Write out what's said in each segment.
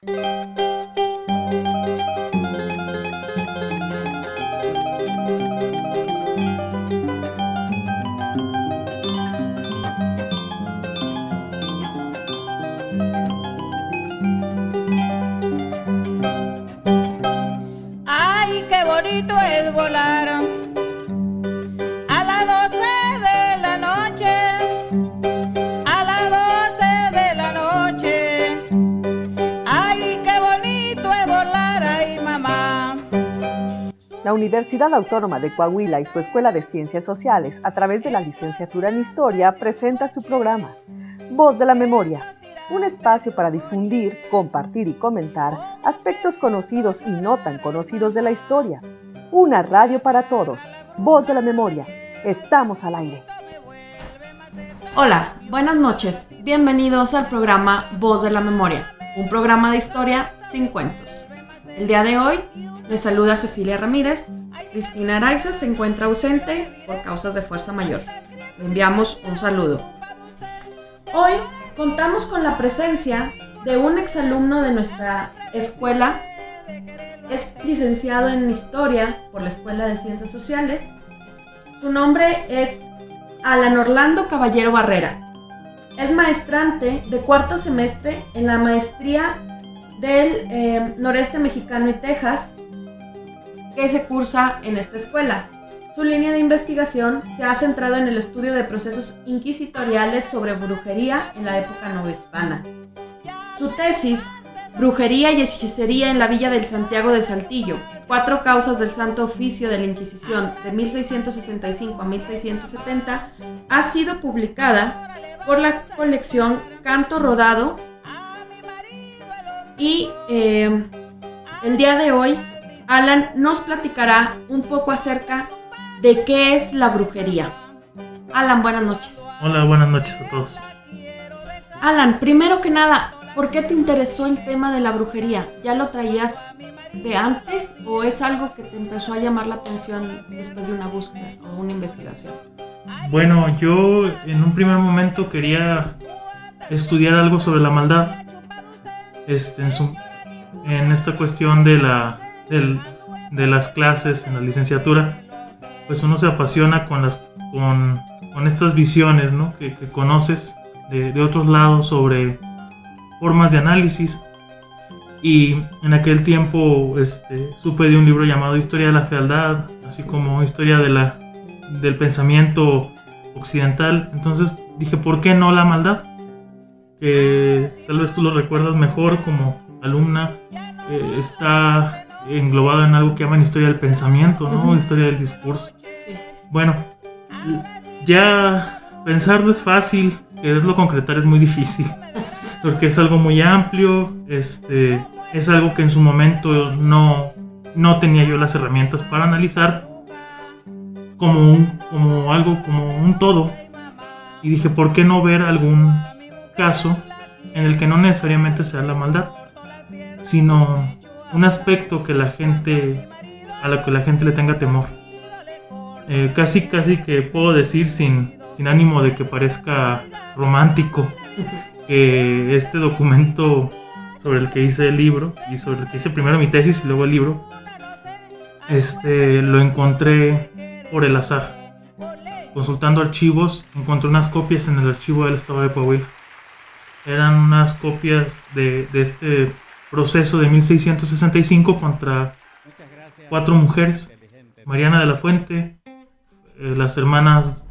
Ay, qué bonito es volar a las 12 de la noche, a las 12 de la noche. Ay, qué bonito es volar, ay, mamá. La Universidad Autónoma de Coahuila y su Escuela de Ciencias Sociales, a través de la licenciatura en Historia, presenta su programa Voz de la Memoria, un espacio para difundir, compartir y comentar aspectos conocidos y no tan conocidos de la historia. Una radio para todos. Voz de la Memoria. Estamos al aire. Hola, buenas noches. Bienvenidos al programa Voz de la Memoria, un programa de historia sin cuentos. El día de hoy les saluda Cecilia Ramírez. Cristina Araiza se encuentra ausente por causas de fuerza mayor. Le enviamos un saludo. Hoy contamos con la presencia de un exalumno de nuestra escuela. Es licenciado en Historia por la Escuela de Ciencias Sociales. Su nombre es Alan Orlando Caballero Barrera. Es maestrante de cuarto semestre en la maestría del Noreste Mexicano y Texas, que se cursa en esta escuela. Su línea de investigación se ha centrado en el estudio de procesos inquisitoriales sobre brujería en la época novohispana. Su tesis, Brujería y hechicería en la Villa del Santiago de Saltillo, 4 causas del Santo Oficio de la Inquisición de 1665 a 1670, ha sido publicada por la colección Canto Rodado y el día de hoy Alan nos platicará un poco acerca de qué es la brujería. Alan, buenas noches. Hola, buenas noches a todos. Alan, primero que nada, ¿por qué te interesó el tema de la brujería? ¿Ya lo traías de antes o es algo que te empezó a llamar la atención después de una búsqueda o una investigación? Bueno, yo en un primer momento quería estudiar algo sobre la maldad. En esta cuestión de las clases en la licenciatura, pues uno se apasiona con estas visiones, ¿no? que conoces de otros lados sobre formas de análisis. Y en aquel tiempo supe de un libro llamado Historia de la Fealdad, así como Historia del Pensamiento Occidental. Entonces dije, ¿por qué no la maldad? Que tal vez tú lo recuerdas mejor como alumna, está englobado en algo que llaman Historia del Pensamiento, ¿no? Historia del Discurso. Sí. Bueno, ya pensarlo es fácil, quererlo concretar es muy difícil. Porque es algo muy amplio, es algo que en su momento no tenía yo las herramientas para analizar como un todo. Y dije, ¿por qué no ver algún caso en el que no necesariamente sea la maldad, sino un aspecto a lo que la gente le tenga temor? Casi que puedo decir sin ánimo de que parezca romántico, que este documento sobre el que hice el libro y sobre el que hice primero mi tesis y luego el libro, lo encontré por el azar. Consultando archivos, encontré unas copias en el archivo del estado de Coahuila. Eran unas copias de este proceso de 1665 contra 4 mujeres: Mariana de la Fuente, las hermanas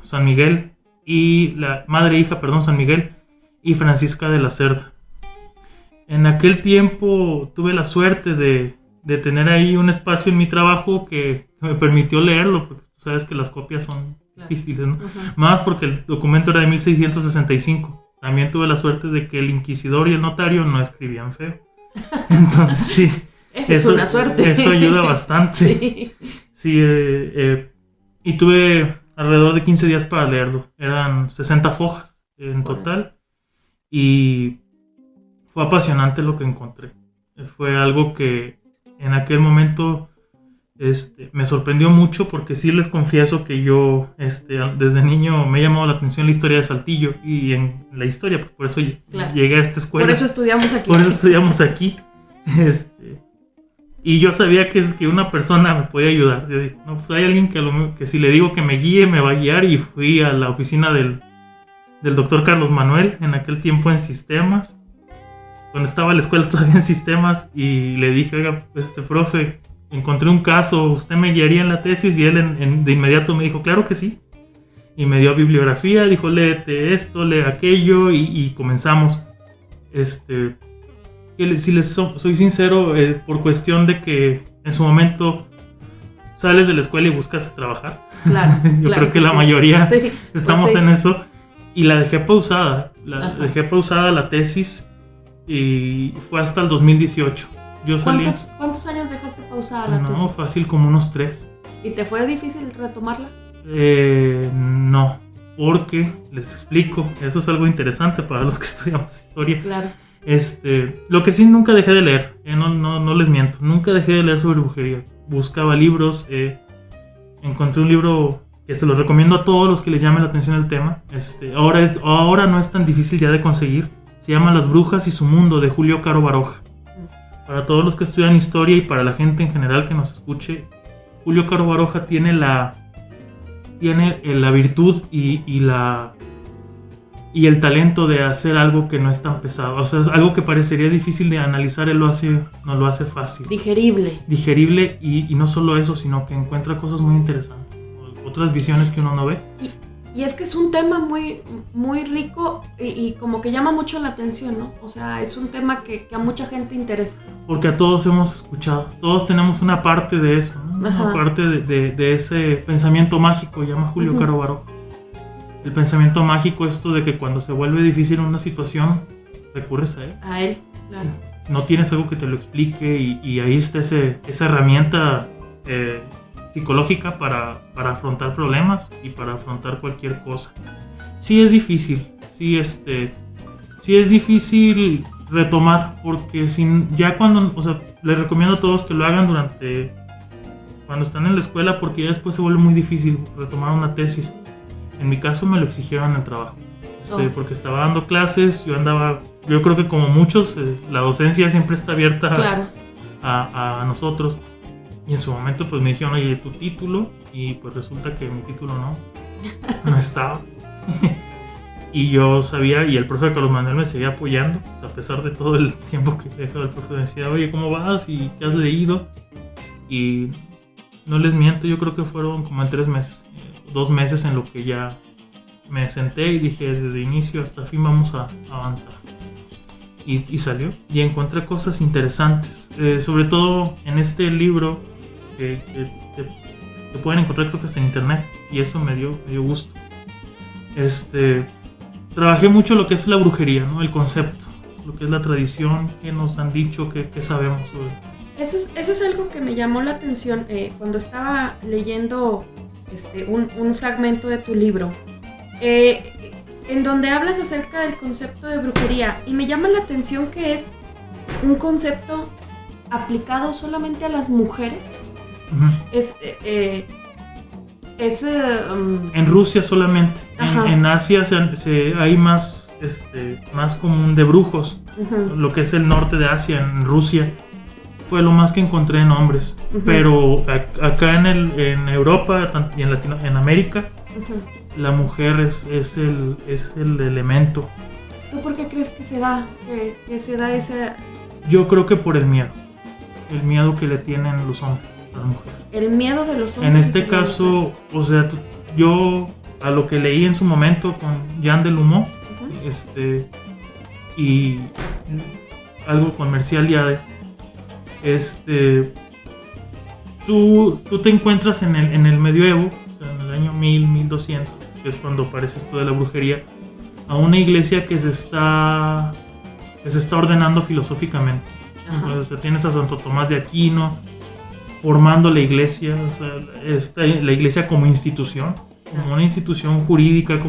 San Miguel y la madre e hija, San Miguel y Francisca de la Cerda. En aquel tiempo tuve la suerte de tener ahí un espacio en mi trabajo que me permitió leerlo, porque tú sabes que las copias son difíciles, ¿no? Uh-huh. Más porque el documento era de 1665. También tuve la suerte de que el inquisidor y el notario no escribían feo. Entonces sí. Esa es una suerte. Eso ayuda bastante. Sí, y tuve alrededor de 15 días para leerlo. Eran 60 fojas en total. Y fue apasionante lo que encontré. Fue algo que en aquel momento me sorprendió mucho porque sí les confieso que yo desde niño me ha llamado la atención la historia de Saltillo y en la historia, pues por eso llegué a esta escuela. Por eso estudiamos aquí. Por eso estudiamos aquí. Y yo sabía que una persona me podía ayudar. Yo dije, no, pues hay alguien que si le digo que me guíe, me va a guiar. Y fui a la oficina del doctor Carlos Manuel, en aquel tiempo en sistemas, cuando estaba la escuela todavía en sistemas, y le dije, oiga, profe, encontré un caso, ¿usted me guiaría en la tesis? Y él de inmediato me dijo, claro que sí. Y me dio bibliografía, dijo, léete esto, lee aquello, y comenzamos. Si les soy sincero, por cuestión de que en su momento sales de la escuela y buscas trabajar. Claro, yo creo que la mayoría estamos en eso. Y la dejé pausada. Dejé pausada la tesis y fue hasta el 2018. Yo salí. ¿Cuántos años dejaste pausada la tesis? No, fácil como unos 3. ¿Y te fue difícil retomarla? No, porque les explico. Eso es algo interesante para los que estudiamos historia. Claro. Lo que sí nunca dejé de leer, no les miento, nunca dejé de leer sobre brujería. Buscaba libros, encontré un libro que se los recomiendo a todos los que les llame la atención el tema. Ahora no es tan difícil ya de conseguir. Se llama Las brujas y su mundo, de Julio Caro Baroja. Para todos los que estudian historia y para la gente en general que nos escuche, Julio Caro Baroja tiene la virtud y el talento de hacer algo que no es tan pesado. O sea, es algo que parecería difícil de analizar, él nos lo hace fácil. Digerible, y no solo eso, sino que encuentra cosas muy interesantes, otras visiones que uno no ve. Y es que es un tema muy, muy rico y como que llama mucho la atención, ¿no? O sea, es un tema que a mucha gente interesa. Porque a todos hemos escuchado, todos tenemos una parte de eso, ¿no? Una parte de ese pensamiento mágico, llama Julio Caro Baroja. El pensamiento mágico, esto de que cuando se vuelve difícil una situación, recurres a él. A él, claro. No tienes algo que te lo explique y ahí está esa herramienta psicológica para afrontar problemas y para afrontar cualquier cosa. Sí es difícil, sí es difícil retomar, porque les recomiendo a todos que lo hagan cuando están en la escuela, porque ya después se vuelve muy difícil retomar una tesis. En mi caso me lo exigieron en el trabajo, porque estaba dando clases, yo creo que como muchos, la docencia siempre está abierta, claro, a nosotros, y en su momento pues me dijeron, oye, tu título, y pues resulta que mi título no estaba, y yo sabía, y el profesor Carlos Manuel me seguía apoyando, a pesar de todo el tiempo que he dejado, el profesor decía, oye, ¿cómo vas? ¿Y qué has leído? Y no les miento, yo creo que fueron como en 3 meses, 2 meses en lo que ya me senté y dije, desde inicio hasta fin vamos a avanzar. Y salió, y encontré cosas interesantes, sobre todo en este libro que pueden encontrar, creo que hasta en internet, y eso me dio gusto. Trabajé mucho lo que es la brujería, ¿no? El concepto, lo que es la tradición, qué nos han dicho, qué sabemos sobre. Eso es algo que me llamó la atención cuando estaba leyendo un fragmento de tu libro, en donde hablas acerca del concepto de brujería, y me llama la atención que es un concepto aplicado solamente a las mujeres. Uh-huh. En Rusia solamente. En Asia hay más común de brujos. Uh-huh. Lo que es el norte de Asia, en Rusia, fue lo más que encontré en hombres. Uh-huh. Pero acá en Europa y en América, uh-huh, la mujer es el elemento. ¿Tú por qué crees que se da? Que se da ese... Yo creo que por el miedo que le tienen los hombres a la mujer. El miedo de los hombres. En este caso, o sea, yo a lo que leí en su momento con Jean Delumeau, uh-huh, y algo con Mercial Liade, tú te encuentras en el medioevo, en el año 1200, que es cuando aparece esto de la brujería, a una iglesia que se está ordenando filosóficamente. O sea, tienes a Santo Tomás de Aquino formando la iglesia, o sea, la iglesia como institución, como una institución jurídica,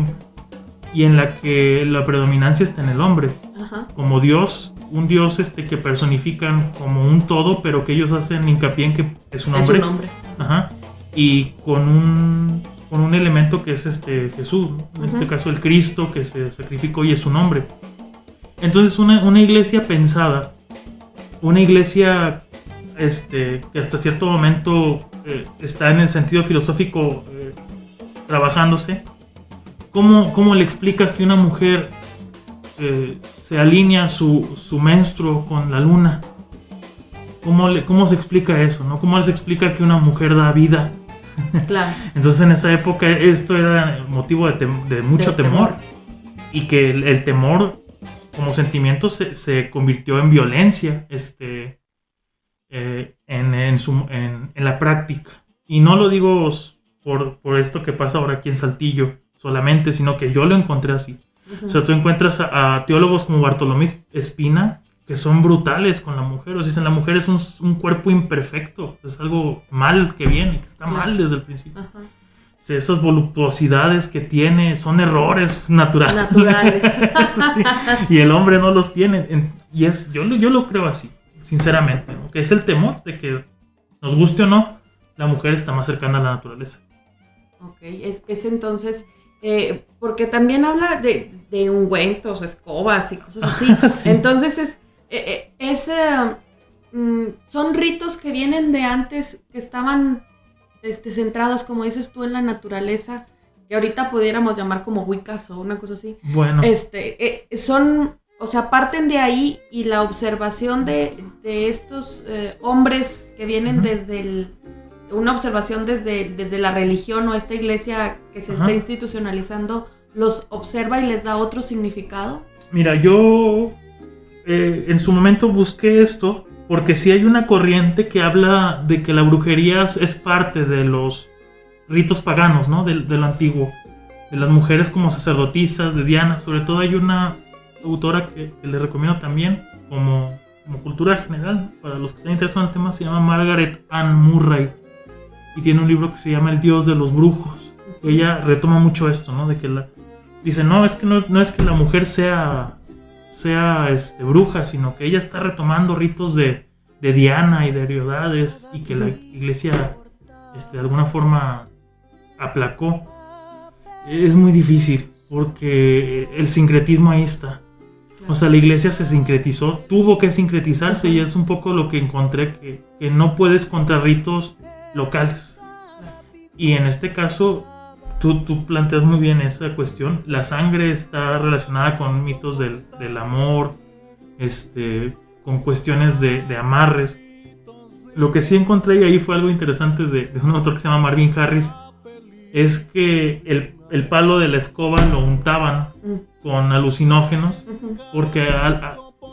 y en la que la predominancia está en el hombre, ajá, como Dios un dios que personifican como un todo, pero que ellos hacen hincapié en que es un hombre. Es un hombre. Ajá. Y con un elemento que es Jesús, ¿no? En este caso el Cristo que se sacrificó y es un hombre. Entonces una iglesia pensada, una iglesia que hasta cierto momento está en el sentido filosófico trabajándose. ¿Cómo le explicas que una mujer se alinea su menstruo con la luna? ¿Cómo se explica eso, ¿no? ¿Cómo se explica que una mujer da vida? Claro. Entonces en esa época esto era motivo de mucho temor. Y que el temor como sentimiento se convirtió en violencia en la práctica. Y no lo digo por esto que pasa ahora aquí en Saltillo solamente, sino que yo lo encontré así. O sea, tú encuentras a teólogos como Bartolomé Espina que son brutales con la mujer. O sea, dicen, la mujer es un cuerpo imperfecto, es algo mal que viene, que está mal desde el principio. Ajá. O sea, esas voluptuosidades que tiene son errores naturales. Y el hombre no los tiene. Y yo lo creo así, sinceramente, ¿no? Que es el temor de que, nos guste o no, la mujer está más cercana a la naturaleza. Ok, es entonces... porque también habla de ungüentos, escobas y cosas así. Sí. Entonces son ritos que vienen de antes, que estaban centrados, como dices tú, en la naturaleza, que ahorita pudiéramos llamar como Wiccas o una cosa así. Bueno. O sea, parten de ahí, y la observación de estos hombres que vienen desde una observación desde la religión o esta iglesia que se está institucionalizando, los observa y les da otro significado. Mira, yo en su momento busqué esto porque sí hay una corriente que habla de que la brujería es parte de los ritos paganos, ¿no? De lo antiguo, de las mujeres como sacerdotisas, de Diana. Sobre todo hay una autora que le recomiendo también como cultura general, para los que están interesados en el tema, se llama Margaret Ann Murray. Y tiene un libro que se llama El Dios de los Brujos. Ella retoma mucho esto, ¿no? De que dice, no es que la mujer sea bruja, sino que ella está retomando ritos de Diana y de Heliodades, y que la iglesia de alguna forma aplacó. Es muy difícil porque el sincretismo ahí está. O sea, la iglesia se sincretizó, tuvo que sincretizarse, y es un poco lo que encontré, que no puedes contra ritos locales. Y en este caso tú planteas muy bien esa cuestión. La sangre está relacionada con mitos del amor, con cuestiones de amarres. Lo que sí encontré, y ahí fue algo interesante de un autor que se llama Marvin Harris, es que el palo de la escoba lo untaban con alucinógenos, porque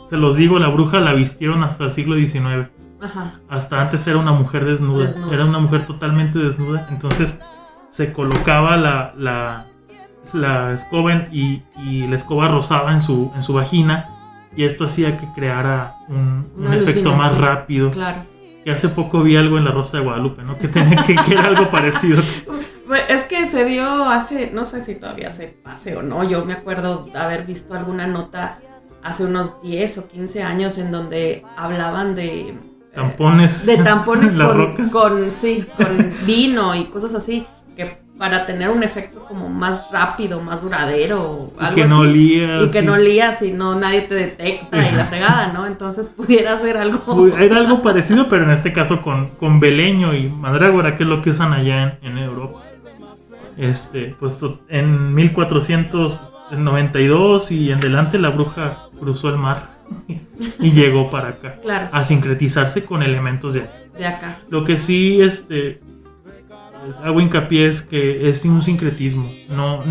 se los digo, la bruja la vistieron hasta el siglo XIX. Ajá. Hasta antes era una mujer desnuda. Era una mujer totalmente desnuda. Entonces se colocaba la escoba y la escoba rozaba en su vagina, y esto hacía que creara un efecto más rápido. Claro. Que hace poco vi algo en La Rosa de Guadalupe, ¿no? Que era algo parecido. Es que se dio hace, no sé si todavía se pase o no, yo me acuerdo de haber visto alguna nota hace unos 10 o 15 años en donde hablaban de tampones con vino y cosas así, que para tener un efecto como más rápido, más duradero, algo que así, no olías, y que no olías y no nadie te detecta y la fregada, ¿no? Entonces pudiera ser algo. Era algo parecido, pero en este caso con beleño y mandrágora, que es lo que usan allá en Europa. Pues en 1492 y en adelante la bruja cruzó el mar y llegó para acá, claro, a sincretizarse con elementos de acá. Lo que sí hago hincapié es que es un sincretismo. No,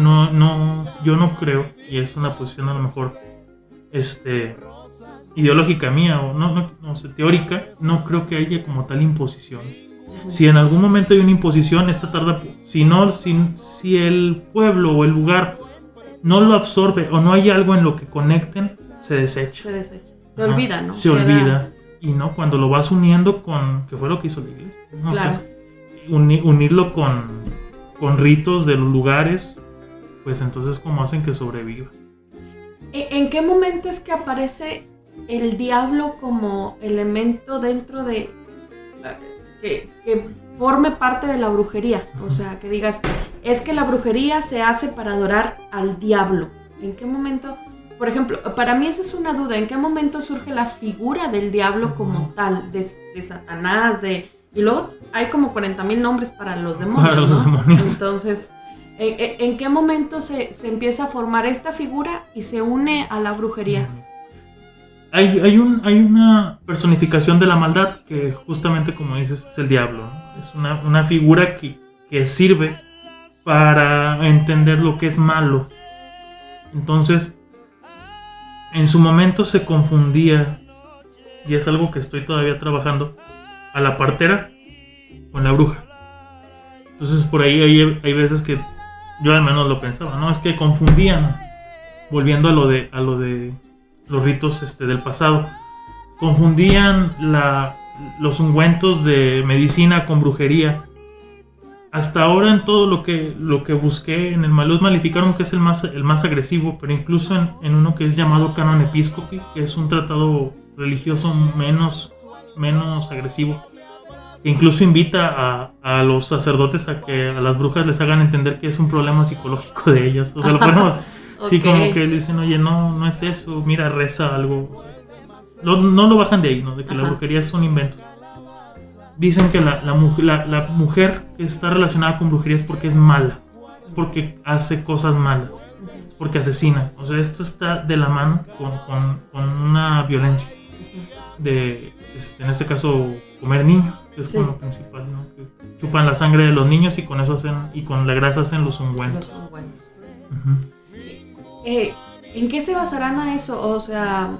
yo no creo, y es una posición a lo mejor ideológica mía o no sé, teórica, no creo que haya como tal imposición. Si en algún momento hay una imposición, esta tarda, si el pueblo o el lugar no lo absorbe o no hay algo en lo que conecten, se desecha. Se olvida, ¿no? Se olvida. Y no, cuando lo vas uniendo que fue lo que hizo la iglesia, ¿no? Claro. O sea, unirlo con ritos de los lugares, pues entonces como hacen que sobreviva. ¿En qué momento es que aparece el diablo como elemento dentro de que forme parte de la brujería. O sea, que digas, es que la brujería se hace para adorar al diablo. ¿En qué momento? Por ejemplo, para mí esa es una duda. ¿En qué momento surge la figura del diablo como tal? De Satanás, y luego hay como 40,000 nombres para los demonios, para los ¿no? demonios. Entonces, ¿en qué momento se empieza a formar esta figura y se une a la brujería? Hay una personificación de la maldad que justamente, como dices, es el diablo, ¿no? Es una figura que sirve para entender lo que es malo. Entonces, en su momento se confundía, y es algo que estoy todavía trabajando, a la partera con la bruja. Entonces por ahí hay veces que yo al menos lo pensaba, ¿no? Es que confundían, volviendo a lo de los ritos del pasado, confundían los ungüentos de medicina con brujería. Hasta ahora en todo lo que busqué en el Malleus Maleficarum, que es el más agresivo, pero incluso en uno que es llamado Canon Episcopi, que es un tratado religioso menos agresivo, que incluso invita a los sacerdotes a que a las brujas les hagan entender que es un problema psicológico de ellas. O sea, lo ponemos sí, Ok. como que dicen, oye, no es eso, mira, reza algo. No lo bajan de ahí, ¿no? De que la brujería es un invento. Dicen que la mujer que está relacionada con brujería es porque es mala, es porque hace cosas malas, porque asesina. O sea, esto está de la mano con una violencia de, en este caso, comer niños, que es Sí. como lo principal, ¿no? Que chupan la sangre de los niños y con eso con la grasa hacen los ungüentos. Los ungüentos. Ujú. ¿En qué se basarán a eso? O sea,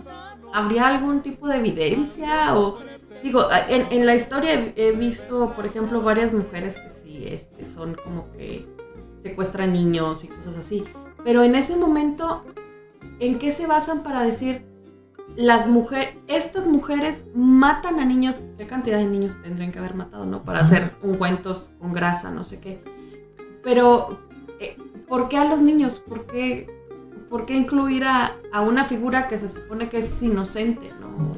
¿habría algún tipo de evidencia? O digo, en la historia he visto, por ejemplo, varias mujeres que sí son como que secuestran niños y cosas así. Pero en ese momento, ¿en qué se basan para decir estas mujeres matan a niños? ¿Qué cantidad de niños tendrían que haber matado, no? Para hacer ungüentos con grasa, no sé qué. Pero, ¿por qué a los niños? ¿Por qué incluir a una figura que se supone que es inocente, no?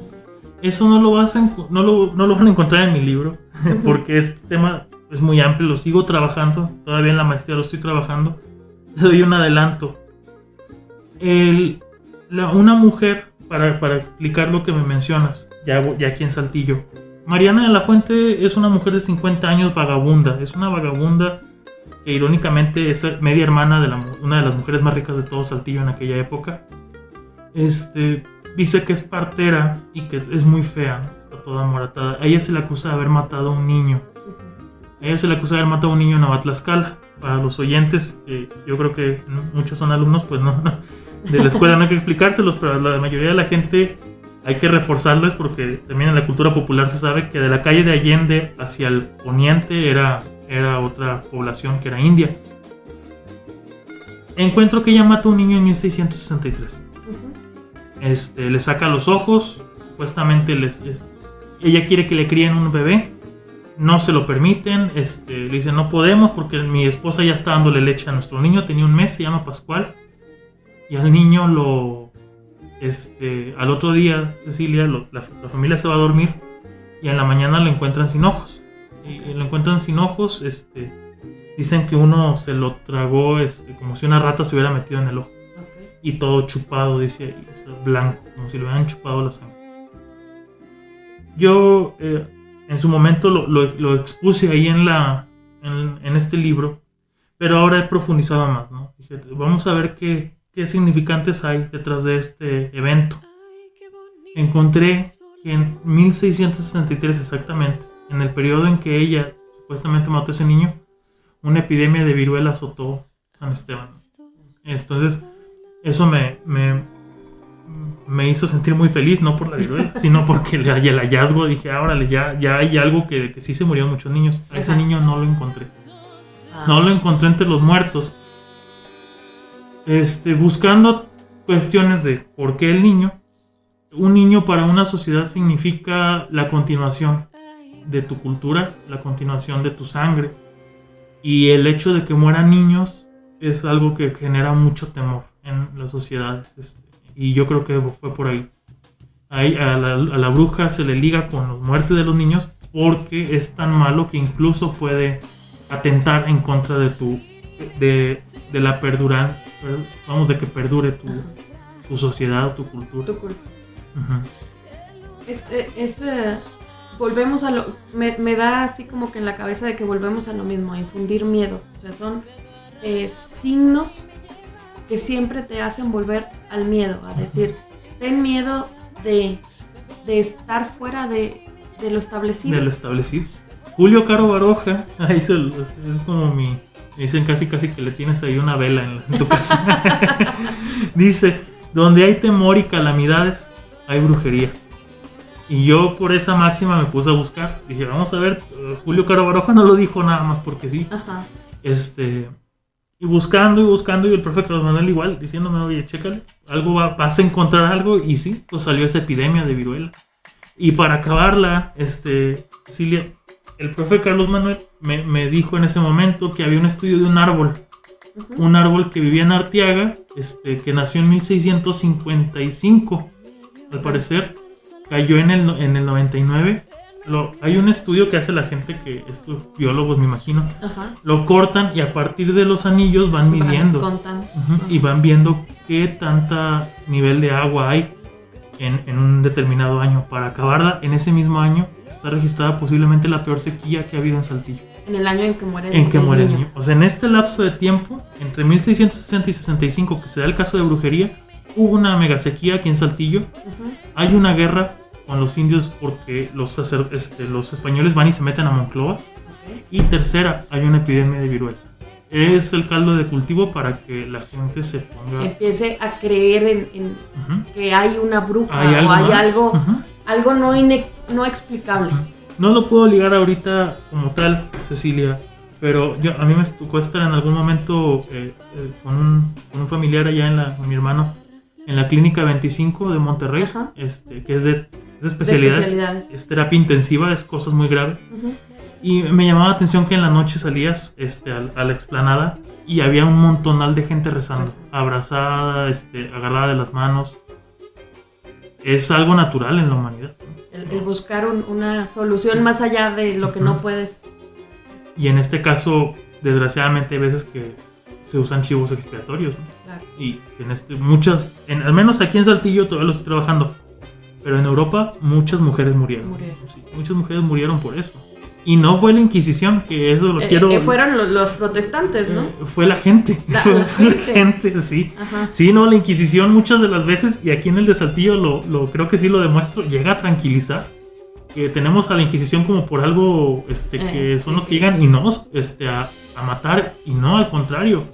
Eso no lo van a encontrar en mi libro, porque este tema es muy amplio, lo sigo trabajando, todavía en la maestría lo estoy trabajando. Te doy un adelanto. Una mujer, para explicar lo que me mencionas, ya aquí en Saltillo, Mariana de la Fuente es una mujer de 50 años vagabunda, es una vagabunda que irónicamente es media hermana de una de las mujeres más ricas de todo Saltillo en aquella época. Dice que es partera y que es muy fea, está toda moratada. A ella se le acusa de haber matado a un niño. En Avatlascala. Para los oyentes, yo creo que muchos son alumnos, pues no, de la escuela no hay que explicárselos, pero a la mayoría de la gente hay que reforzarles porque también en la cultura popular se sabe que de la calle de Allende hacia el poniente era otra población que era india. Encuentro que ella mata a un niño en 1663. Le saca los ojos, supuestamente ella quiere que le críen un bebé, no se lo permiten, le dicen no podemos porque mi esposa ya está dándole leche a nuestro niño, tenía un mes, se llama Pascual, y al niño al otro día, Cecilia, la familia se va a dormir y en la mañana lo encuentran sin ojos, dicen que uno se lo tragó como si una rata se hubiera metido en el ojo. Y todo chupado, dice ahí, o sea, blanco, como si le hubieran chupado la sangre. Yo en su momento lo expuse ahí en este libro, pero ahora he profundizado más, ¿no? Dije, vamos a ver qué significantes hay detrás de este evento. Encontré que en 1663 exactamente, en el periodo en que ella supuestamente mató a ese niño, una epidemia de viruela azotó San Esteban. Entonces, eso me hizo sentir muy feliz, no por la viruela, sino porque el hallazgo, dije, órale, ya hay algo que sí se murieron muchos niños. A ese niño no lo encontré. No lo encontré entre los muertos. Buscando cuestiones de por qué el niño. Un niño para una sociedad significa la continuación de tu cultura, la continuación de tu sangre. Y el hecho de que mueran niños es algo que genera mucho temor en las sociedades. Y yo creo que fue por ahí. a la bruja se le liga con la muerte de los niños porque es tan malo que incluso puede atentar en contra de la perduran, vamos, de que perdure tu sociedad o tu cultura. Uh-huh. Volvemos a lo... Me da así como que en la cabeza de que volvemos a lo mismo, a infundir miedo. O sea, son signos que siempre te hacen volver al miedo, a decir, ten miedo de estar fuera de lo establecido. De lo establecido. Julio Caro Baroja, ahí es como me dicen casi que le tienes ahí una vela en tu casa. Dice, donde hay temor y calamidades, hay brujería. Y yo por esa máxima me puse a buscar. Dije, vamos a ver, Julio Caro Baroja no lo dijo nada más porque sí. Ajá. Y buscando, y el profe Carlos Manuel igual, diciéndome, oye, chécale, vas a encontrar algo. Y sí, pues salió esa epidemia de viruela. Y para acabarla, Cecilia, el profe Carlos Manuel me dijo en ese momento que había un estudio de un árbol. Uh-huh. Un árbol que vivía en Arteaga, que nació en 1655, al parecer. Cayó en el 99. Hay un estudio que hace la gente estos biólogos me imagino. Ajá. Lo cortan y a partir de los anillos van midiendo. Uh-huh, y van viendo qué tanta nivel de agua hay en un determinado año. Para acabarla, en ese mismo año está registrada posiblemente la peor sequía que ha habido en Saltillo. En el año en que muere el niño. O sea, en este lapso de tiempo, entre 1660 y 65, que se da el caso de brujería, hubo una mega sequía aquí en Saltillo. Uh-huh. Hay una guerra con los indios porque los españoles van y se meten a Monclova. Okay. Y tercera, hay una epidemia de viruela. Es el caldo de cultivo para que la gente se ponga... Empiece a creer en uh-huh. que hay una bruja hay o hay más. Algo, uh-huh. algo no explicable. Uh-huh. No lo puedo ligar ahorita como tal, Cecilia, pero a mí me tocó estar en algún momento con un familiar allá con mi hermano, en la clínica 25 de Monterrey, uh-huh. Que es de especialidades. Es terapia intensiva, es cosas muy graves. Uh-huh. Y me llamaba la atención que en la noche salías a la explanada y había un montonal de gente rezando, abrazada, agarrada de las manos. Es algo natural en la humanidad. El buscar una solución más allá de lo que uh-huh. no puedes. Y en este caso, desgraciadamente, hay veces que se usan chivos expiatorios, ¿no? Claro. Y al menos aquí en Saltillo todavía lo estoy trabajando, pero en Europa muchas mujeres murieron. Sí, muchas mujeres murieron por eso. Y no fue la Inquisición, que eso lo quiero... fueron los protestantes, ¿no? Fue la gente. La gente, sí. Ajá. Sí, no, la Inquisición muchas de las veces, y aquí en el de Saltillo lo creo que sí lo demuestro, llega a tranquilizar. Que tenemos a la Inquisición como por algo que son los que llegan y nos a matar, y no, al contrario.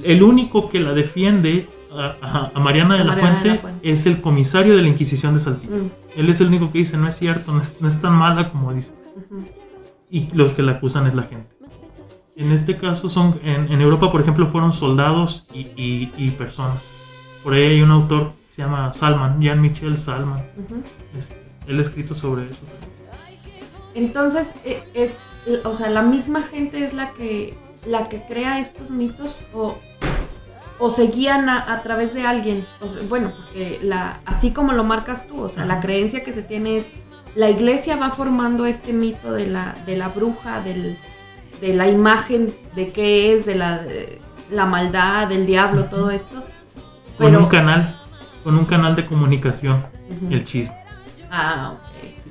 El único que la defiende a Mariana de la Fuente es el comisario de la Inquisición de Saltillo. Él es el único que dice, no es cierto, no es tan mala como dice. Uh-huh. Y los que la acusan es la gente. En este caso en Europa, por ejemplo, fueron soldados y personas. Por ahí hay un autor que se llama Salman, Jean-Michel Salman. Uh-huh. Él ha escrito sobre eso. Entonces, o sea, la misma gente es la que crea estos mitos o se guían a través de alguien. O sea, bueno, porque así como lo marcas tú, o sea, la creencia que se tiene es la iglesia va formando este mito de la bruja, de la imagen de qué es, de la maldad, del diablo, uh-huh. todo esto. Pero, con un canal de comunicación, uh-huh. El chisme. Ah, ok.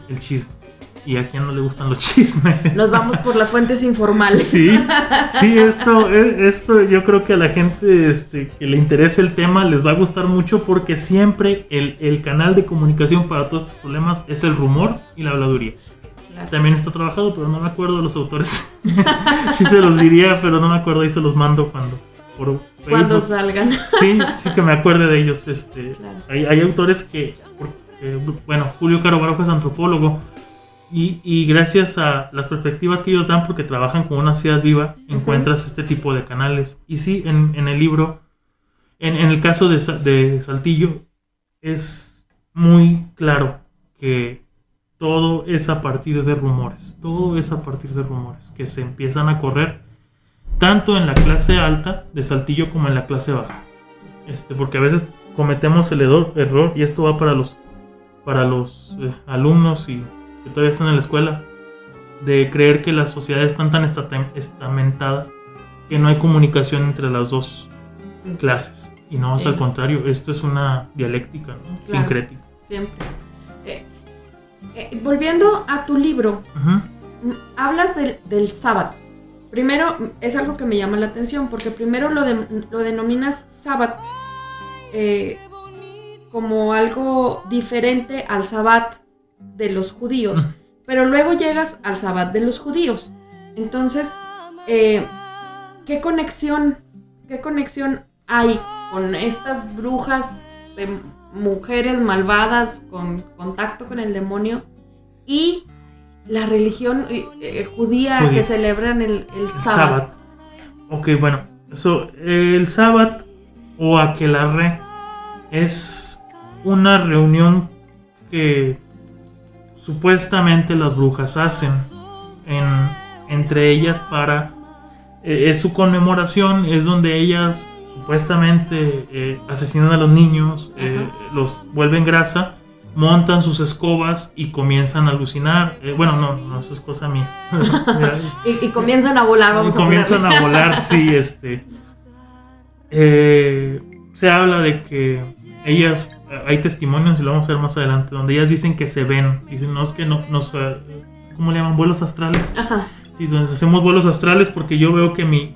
El chisme. ¿Y a quién no le gustan los chismes? Nos vamos por las fuentes informales. Sí, esto yo creo que a la gente que le interese el tema les va a gustar mucho porque siempre el canal de comunicación para todos estos problemas es el rumor y la habladuría. Claro. También está trabajado, pero no me acuerdo de los autores. Sí se los diría, pero no me acuerdo y se los mando cuando salgan. Sí que me acuerde de ellos. Claro. Hay autores que Julio Caro Baroja es antropólogo. Y gracias a las perspectivas que ellos dan, porque trabajan con una sociedad viva, uh-huh. encuentras este tipo de canales. Y sí, en el libro, en el caso de Saltillo, es muy claro que todo es a partir de rumores. Todo es a partir de rumores que se empiezan a correr tanto en la clase alta de Saltillo como en la clase baja. Porque a veces cometemos el error, y esto va para los para los alumnos y que todavía están en la escuela, de creer que las sociedades están tan estamentadas que no hay comunicación entre las dos clases. Y no, es al contrario, esto es una dialéctica, ¿no? Claro, sincrética. Siempre. Volviendo a tu libro, hablas del sábado. Primero, es algo que me llama la atención, porque primero lo denominas sábado como algo diferente al sabbat de los judíos, pero luego llegas al sabbat de los judíos. Entonces, ¿qué conexión hay con estas brujas de mujeres malvadas con contacto con el demonio y la religión judía que celebran el sábado? Ok, bueno, el sábado o aquelarre es una reunión que supuestamente las brujas hacen entre ellas para es su conmemoración, es donde ellas supuestamente asesinan a los niños, los vuelven grasa, montan sus escobas y comienzan a alucinar. Bueno, no, eso es cosa mía. y comienzan a volar, vamos a ponerle. Comienzan a volar, sí, se habla de que ellas, hay testimonios, y lo vamos a ver más adelante, donde ellas dicen que se ven, dicen, no, es que no, ¿cómo le llaman? ¿Vuelos astrales? Ajá. Sí, donde hacemos vuelos astrales porque yo veo que mi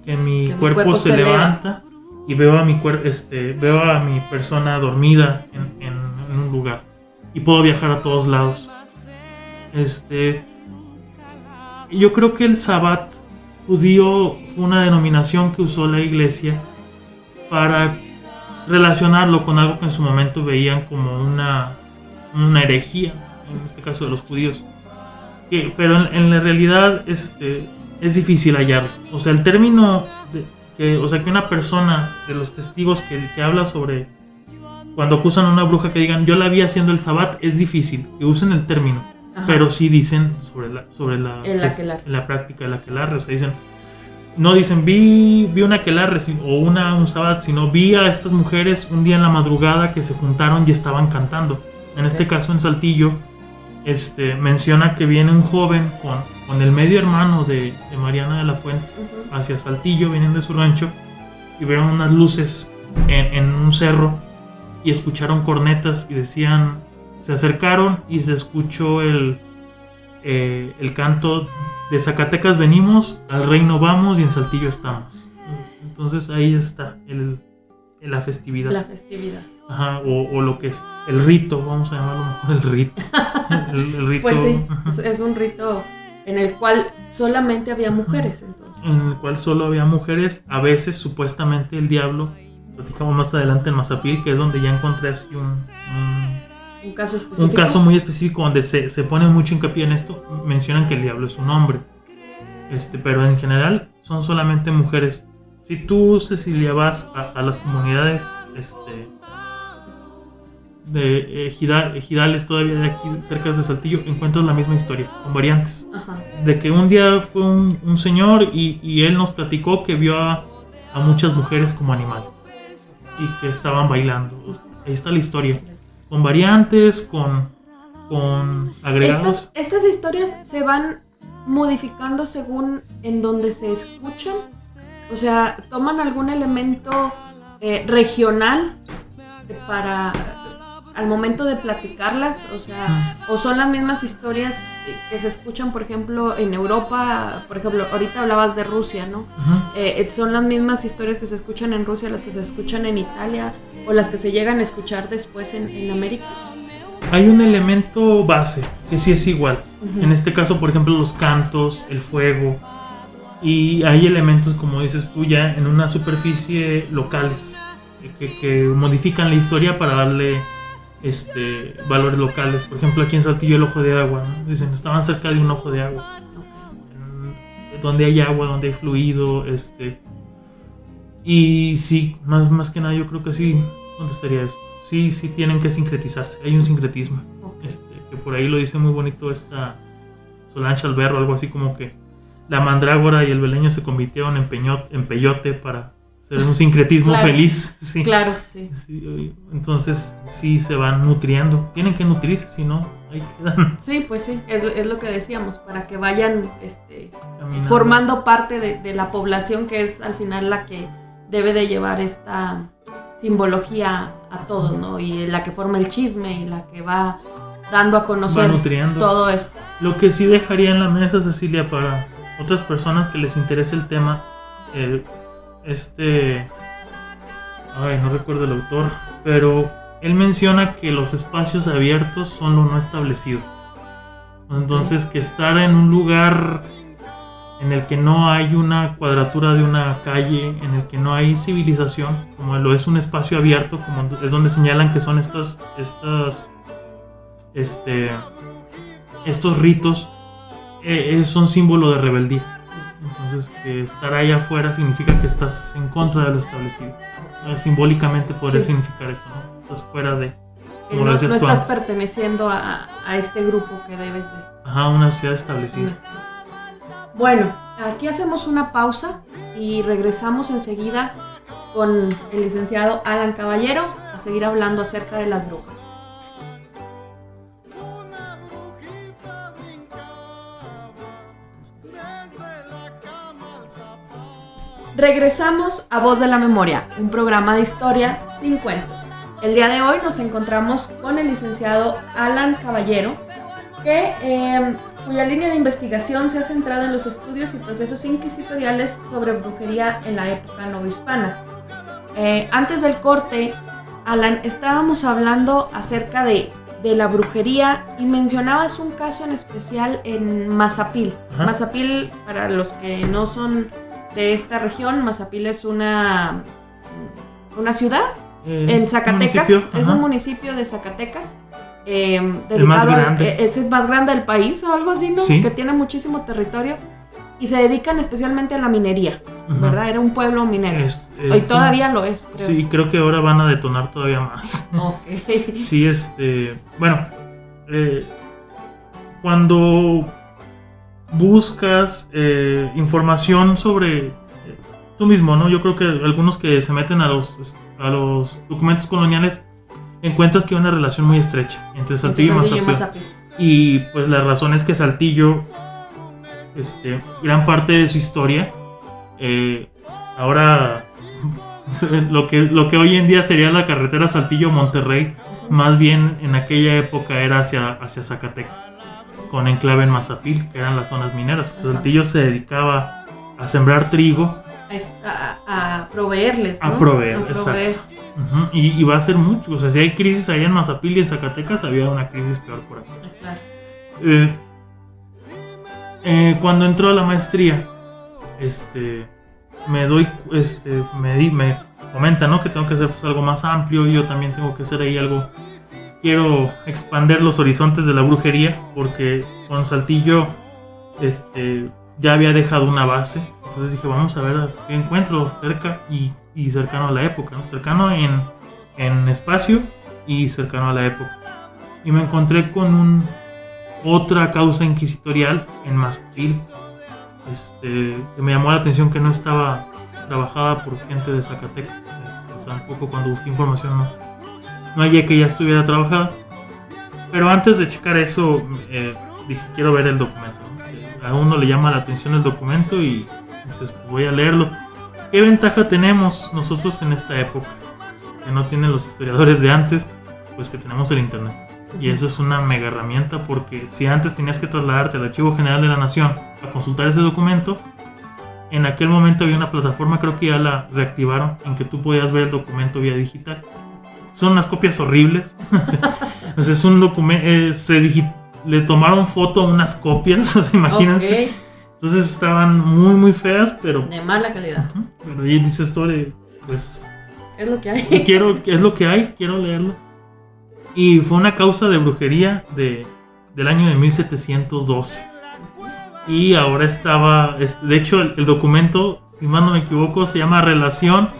cuerpo se levanta y veo a mi persona dormida en un lugar y puedo viajar a todos lados. Yo creo que el Sabbat judío fue una denominación que usó la iglesia para relacionarlo con algo que en su momento veían como una herejía, en este caso de los judíos. Pero en la realidad es difícil hallarlo. O sea, el término que una persona de los testigos que habla sobre cuando acusan a una bruja que digan yo la vi haciendo el sabbat, es difícil que usen el término. Ajá. Pero sí dicen sobre la práctica del aquelarre. O sea, no dicen vi un aquelarre o un sabbat, sino vi a estas mujeres un día en la madrugada que se juntaron y estaban cantando. En este caso en Saltillo menciona que viene un joven con el medio hermano de Mariana de la Fuente hacia Saltillo, viniendo de su rancho, y vieron unas luces en un cerro y escucharon cornetas y decían, se acercaron y se escuchó el canto de Zacatecas venimos, al reino vamos y en Saltillo estamos. Entonces ahí está la festividad. La festividad. Ajá, o lo que es el rito, vamos a llamarlo mejor el rito. el rito. Pues sí, es un rito en el cual solamente había mujeres, entonces. En el cual solo había mujeres, a veces supuestamente el diablo, platicamos más adelante en Mazapil, que es donde ya encontré así un caso específico. Un caso muy específico donde se pone mucho hincapié en esto, mencionan que el diablo es un hombre. Pero en general son solamente mujeres. Si tú, Cecilia, vas a las comunidades de ejidales todavía de aquí cerca de Saltillo, encuentras la misma historia con variantes. Ajá. De que un día fue un señor y él nos platicó que vio a muchas mujeres como animales y que estaban bailando. Ahí está la historia con variantes, con agregados. Estas historias se van modificando según en donde se escuchan. O sea, toman algún elemento regional para al momento de platicarlas, o sea, o son las mismas historias que se escuchan, por ejemplo, en Europa. Por ejemplo, ahorita hablabas de Rusia, ¿no? Son las mismas historias que se escuchan en Rusia, las que se escuchan en Italia, o las que se llegan a escuchar después en América. Hay un elemento base que sí es igual. En este caso, por ejemplo, los cantos, el fuego, y hay elementos, como dices tú, ya en una superficie locales que modifican la historia para darle valores locales. Por ejemplo, aquí en Saltillo el ojo de agua, ¿no? Dicen, estaban cerca de un ojo de agua, donde hay agua, donde hay fluido, y sí, más que nada yo creo que sí contestaría esto. Sí tienen que sincretizarse, hay un sincretismo. Que por ahí lo dice muy bonito esta Solange Alberro, algo así como que la mandrágora y el beleño se convirtieron en peyote para ser un sincretismo Claro. feliz. Sí. Claro, sí. Sí, entonces sí se van nutriendo. Tienen que nutrirse, si no, ahí quedan Sí, pues sí, es lo que decíamos, para que vayan caminando. formando parte de la población, que es al final la que debe de llevar esta simbología a todos, ¿no? Y la que forma el chisme y la que va dando a conocer Va nutriendo. todo esto. Lo que sí dejaría en la mesa, Cecilia, para otras personas que les interese el tema, no recuerdo el autor, pero él menciona que los espacios abiertos son lo no establecido. Entonces, que estar en un lugar en el que no hay una cuadratura de una calle, en el que no hay civilización, como lo es un espacio abierto, como es donde señalan que son estos ritos, son símbolo de rebeldía. Entonces, que estar allá afuera significa que estás en contra de lo establecido. Simbólicamente podría Sí. significar eso, ¿no? Estás fuera de, Que como no, lo decías no tú estás antes. perteneciendo a este grupo que debes de... Ajá, una sociedad establecida. Bueno, aquí hacemos una pausa y regresamos enseguida con el licenciado Alan Caballero a seguir hablando acerca de las brujas. Regresamos a Voz de la Memoria, un programa de historia sin cuentos. El día de hoy nos encontramos con el licenciado Alan Caballero, cuya línea de investigación se ha centrado en los estudios y procesos inquisitoriales sobre brujería en la época novohispana. Antes del corte, Alan, estábamos hablando acerca de la brujería y mencionabas un caso en especial en Mazapil. Ajá. Mazapil, para los que no son de esta región, Mazapil es una ciudad en Zacatecas, municipio, es ajá. un municipio de Zacatecas. El más grande. Es el más grande del país o algo así, ¿no? Sí. Que tiene muchísimo territorio y se dedican especialmente a la minería, Ajá. ¿verdad? Era un pueblo minero. Y Hoy todavía lo es, creo. Sí, creo que ahora van a detonar todavía más. Ok. Sí, bueno, cuando buscas información sobre tú mismo, ¿no? Yo creo que algunos que se meten a los documentos coloniales encuentras que hay una relación muy estrecha entre Saltillo y Mazapil. Y pues la razón es que Saltillo, gran parte de su historia, ahora lo que hoy en día sería la carretera Saltillo-Monterrey, más bien en aquella época era hacia Zacatecas, con enclave en Mazapil, que eran las zonas mineras. Saltillo se dedicaba a sembrar trigo, A proveerles, ¿no? a proveer, exacto. Uh-huh. Y va a ser mucho, o sea, si hay crisis allá en Mazapil y en Zacatecas, había una crisis peor por aquí. Claro. Cuando entró a la maestría, me comenta, ¿no? Que tengo que hacer pues, algo más amplio. Y yo también tengo que hacer ahí algo. Quiero expandir los horizontes de la brujería, porque con Saltillo ya había dejado una base. Entonces dije, vamos a ver qué encuentro cerca y cercano a la época, ¿no? Cercano en espacio y cercano a la época. Y me encontré con otra causa inquisitorial en Mazapil, que me llamó la atención, que no estaba trabajada por gente de Zacatecas. Tampoco cuando busqué información no hallé que ya estuviera trabajada. Pero antes de checar eso, dije, quiero ver el documento, ¿no? A uno le llama la atención el documento y dices, pues voy a leerlo. ¿Qué ventaja tenemos nosotros en esta época que no tienen los historiadores de antes? Pues que tenemos el internet. Y eso es una mega herramienta, porque si antes tenías que trasladarte al Archivo General de la Nación a consultar ese documento, en aquel momento había una plataforma, creo que ya la reactivaron, en que tú podías ver el documento vía digital. Son unas copias horribles. O sea, es un documento, le tomaron foto a unas copias, o sea, imagínense. Okay. Entonces estaban muy muy feas, pero de mala calidad. Pero ahí dice story, pues es lo que hay. Es lo que hay, quiero leerlo. Y fue una causa de brujería del año de 1712. Y ahora estaba, de hecho el documento, si mal no me equivoco, se llama Relación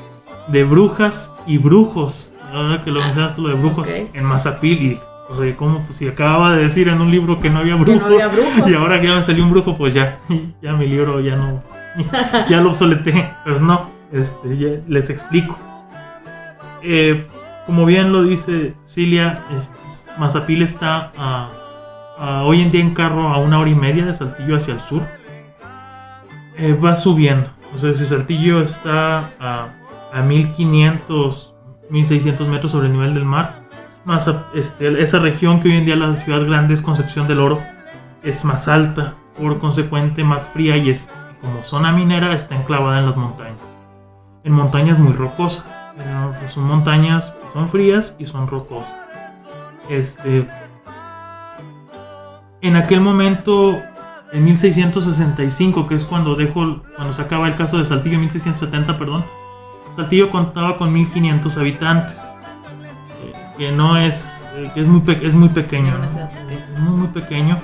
de Brujas y Brujos. Ahora que lo mencionaste, lo de brujos, okay, en Mazapil. Y o sea, ¿cómo? Pues si acababa de decir en un libro que no había brujos, y ahora que ya me salió un brujo, pues ya mi libro ya no, ya lo obsoleté. Pero no, ya les explico. Como bien lo dice Cilia, Mazapil está hoy en día en carro a 1 hora y media de Saltillo hacia el sur. Va subiendo. O sea, si Saltillo está a 1500, 1600 metros sobre el nivel del mar, esa región que hoy en día la ciudad grande es Concepción del Oro, es más alta, por consecuente más fría, y como zona minera está enclavada en las montañas. En montañas muy rocosas. Son montañas que son frías y son rocosas. En aquel momento, en 1665, que es cuando se acaba el caso de Saltillo, 1670, perdón, Saltillo contaba con 1500 habitantes, que no es, que es muy pequeño, Era una ciudad pequeña. muy pequeño,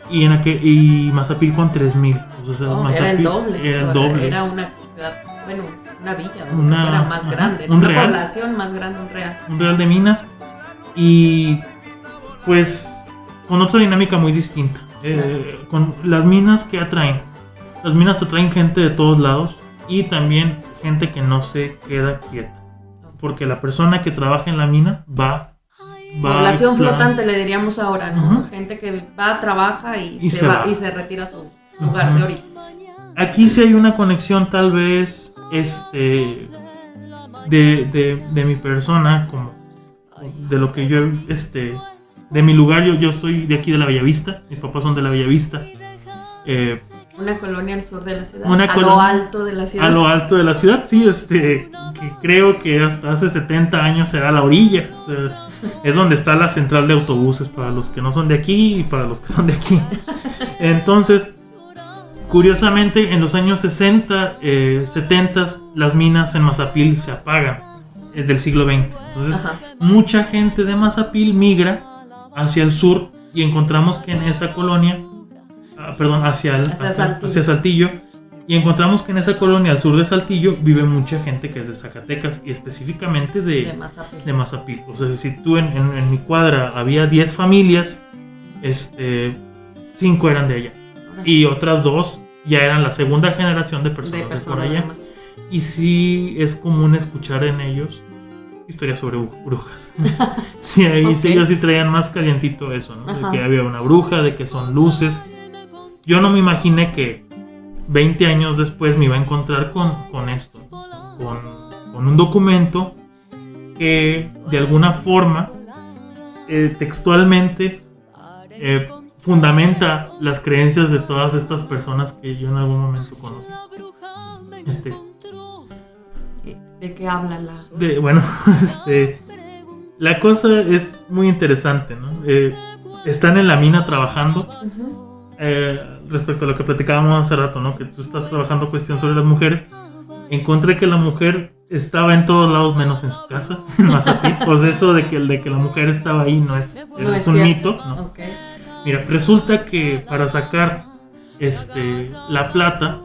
y Mazapil con 3000. O sea, Era el doble. Era el doble. Era una ciudad, bueno, una villa, era más grande, un una real. población más grande, Un real de minas, y pues con otra dinámica muy distinta. Con las minas que atraen. Las minas atraen gente de todos lados y también gente que no se queda quieta. Porque la persona que trabaja en la mina va población explorando. flotante, le diríamos ahora, ¿no? Uh-huh. Gente que va, trabaja y se va. y se retira a su lugar Uh-huh. de origen. Aquí sí hay una conexión tal vez de mi persona, como de lo que yo de mi lugar. Yo soy de aquí de la Bellavista, mis papás son de la Bellavista. Una colonia al sur de la ciudad, Una a lo colonia alto de la ciudad. A lo alto de la ciudad, sí, que creo que hasta hace 70 años era la orilla. O sea, es donde está la central de autobuses para los que no son de aquí y para los que son de aquí. Entonces, curiosamente, en los años 60, 70, las minas en Mazapil se apagan, del siglo XX. Entonces, Ajá. mucha gente de Mazapil migra hacia el sur y encontramos que en esa colonia, hacia Saltillo, y encontramos que en esa colonia al sur de Saltillo vive mucha gente que es de Zacatecas y específicamente de Mazapil. O sea, si tú en mi cuadra había 10 familias, 5 eran de allá y otras 2 ya eran la segunda generación de personas de por allá. Y sí es común escuchar en ellos historias sobre brujas. Sí, ahí Okay. sí, ellos sí traían más calientito eso, ¿no? Ajá. De que había una bruja, de que son luces. Yo no me imaginé que 20 años después me iba a encontrar con esto, con un documento que de alguna forma textualmente fundamenta las creencias de todas estas personas que yo en algún momento conocí. ¿De qué habla la...? La cosa es muy interesante, ¿no? Están en la mina trabajando. Uh-huh. Respecto a lo que platicábamos hace rato, ¿no? Que tú estás trabajando cuestión sobre las mujeres. Encontré que la mujer estaba en todos lados menos en su casa, en Mazapil. Pues eso de que la mujer estaba ahí no es un cierto. mito, ¿no? Okay. Mira, resulta que para sacar la plata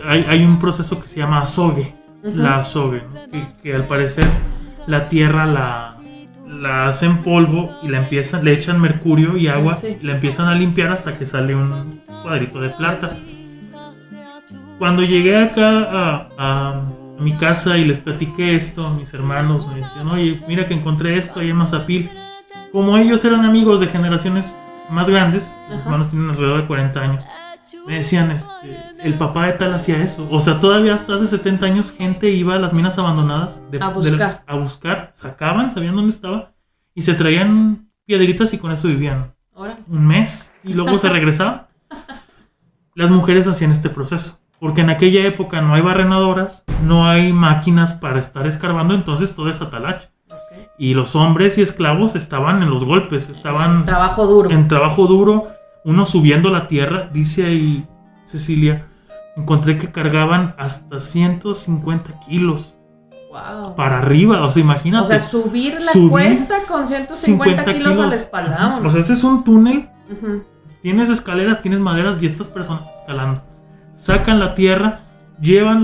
hay un proceso que se llama azogue. Uh-huh. La azogue, ¿no? que al parecer la tierra la hacen polvo y le echan mercurio y agua, Sí. y la empiezan a limpiar hasta que sale un cuadrito de plata. Cuando llegué acá a mi casa y les platiqué esto, mis hermanos me decían, oye, mira que encontré esto ahí en Mazapil. Como ellos eran amigos de generaciones más grandes, mis hermanos tienen alrededor de 40 años, me decían, el papá de tal hacía eso. O sea, todavía hasta hace 70 años gente iba a las minas abandonadas a buscar, sacaban, sabían dónde estaba y se traían piedritas y con eso vivían un mes y luego se regresaban. Las mujeres hacían este proceso porque en aquella época no hay barrenadoras, no hay máquinas para estar escarbando, entonces todo es atalache. Okay. Y los hombres y esclavos estaban en los golpes, estaban en trabajo duro, uno subiendo la tierra. Dice ahí Cecilia, encontré que cargaban hasta 150 kilos. Wow. Para arriba, o sea, imagínate. O sea, subir la cuesta con 150 kilos a la espalda. O sea, ese es un túnel. Uh-huh. Tienes escaleras, tienes maderas y estas personas escalando. Sacan la tierra, llevan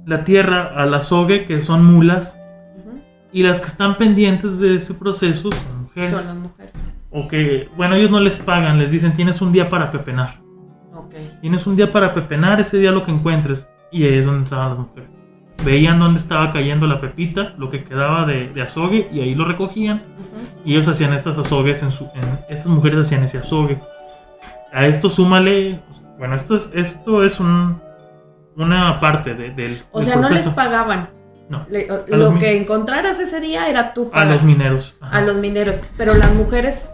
la tierra al azogue, que son mulas, uh-huh. Y las que están pendientes de ese proceso son mujeres. Son las mujeres. Okay, bueno, ellos no les pagan, les dicen, tienes un día para pepenar. Okay. Tienes un día para pepenar, ese día lo que encuentres. Y ahí es donde estaban las mujeres. Veían dónde estaba cayendo la pepita, lo que quedaba de azogue, y ahí lo recogían. Y ellos hacían estas azogues, estas mujeres hacían ese azogue. A esto súmale, bueno, esto es una parte del O sea, del no les proceso. pagaban. No. Lo que encontraras ese día era tú A pagar. los mineros. Ajá. A los mineros. Pero las mujeres,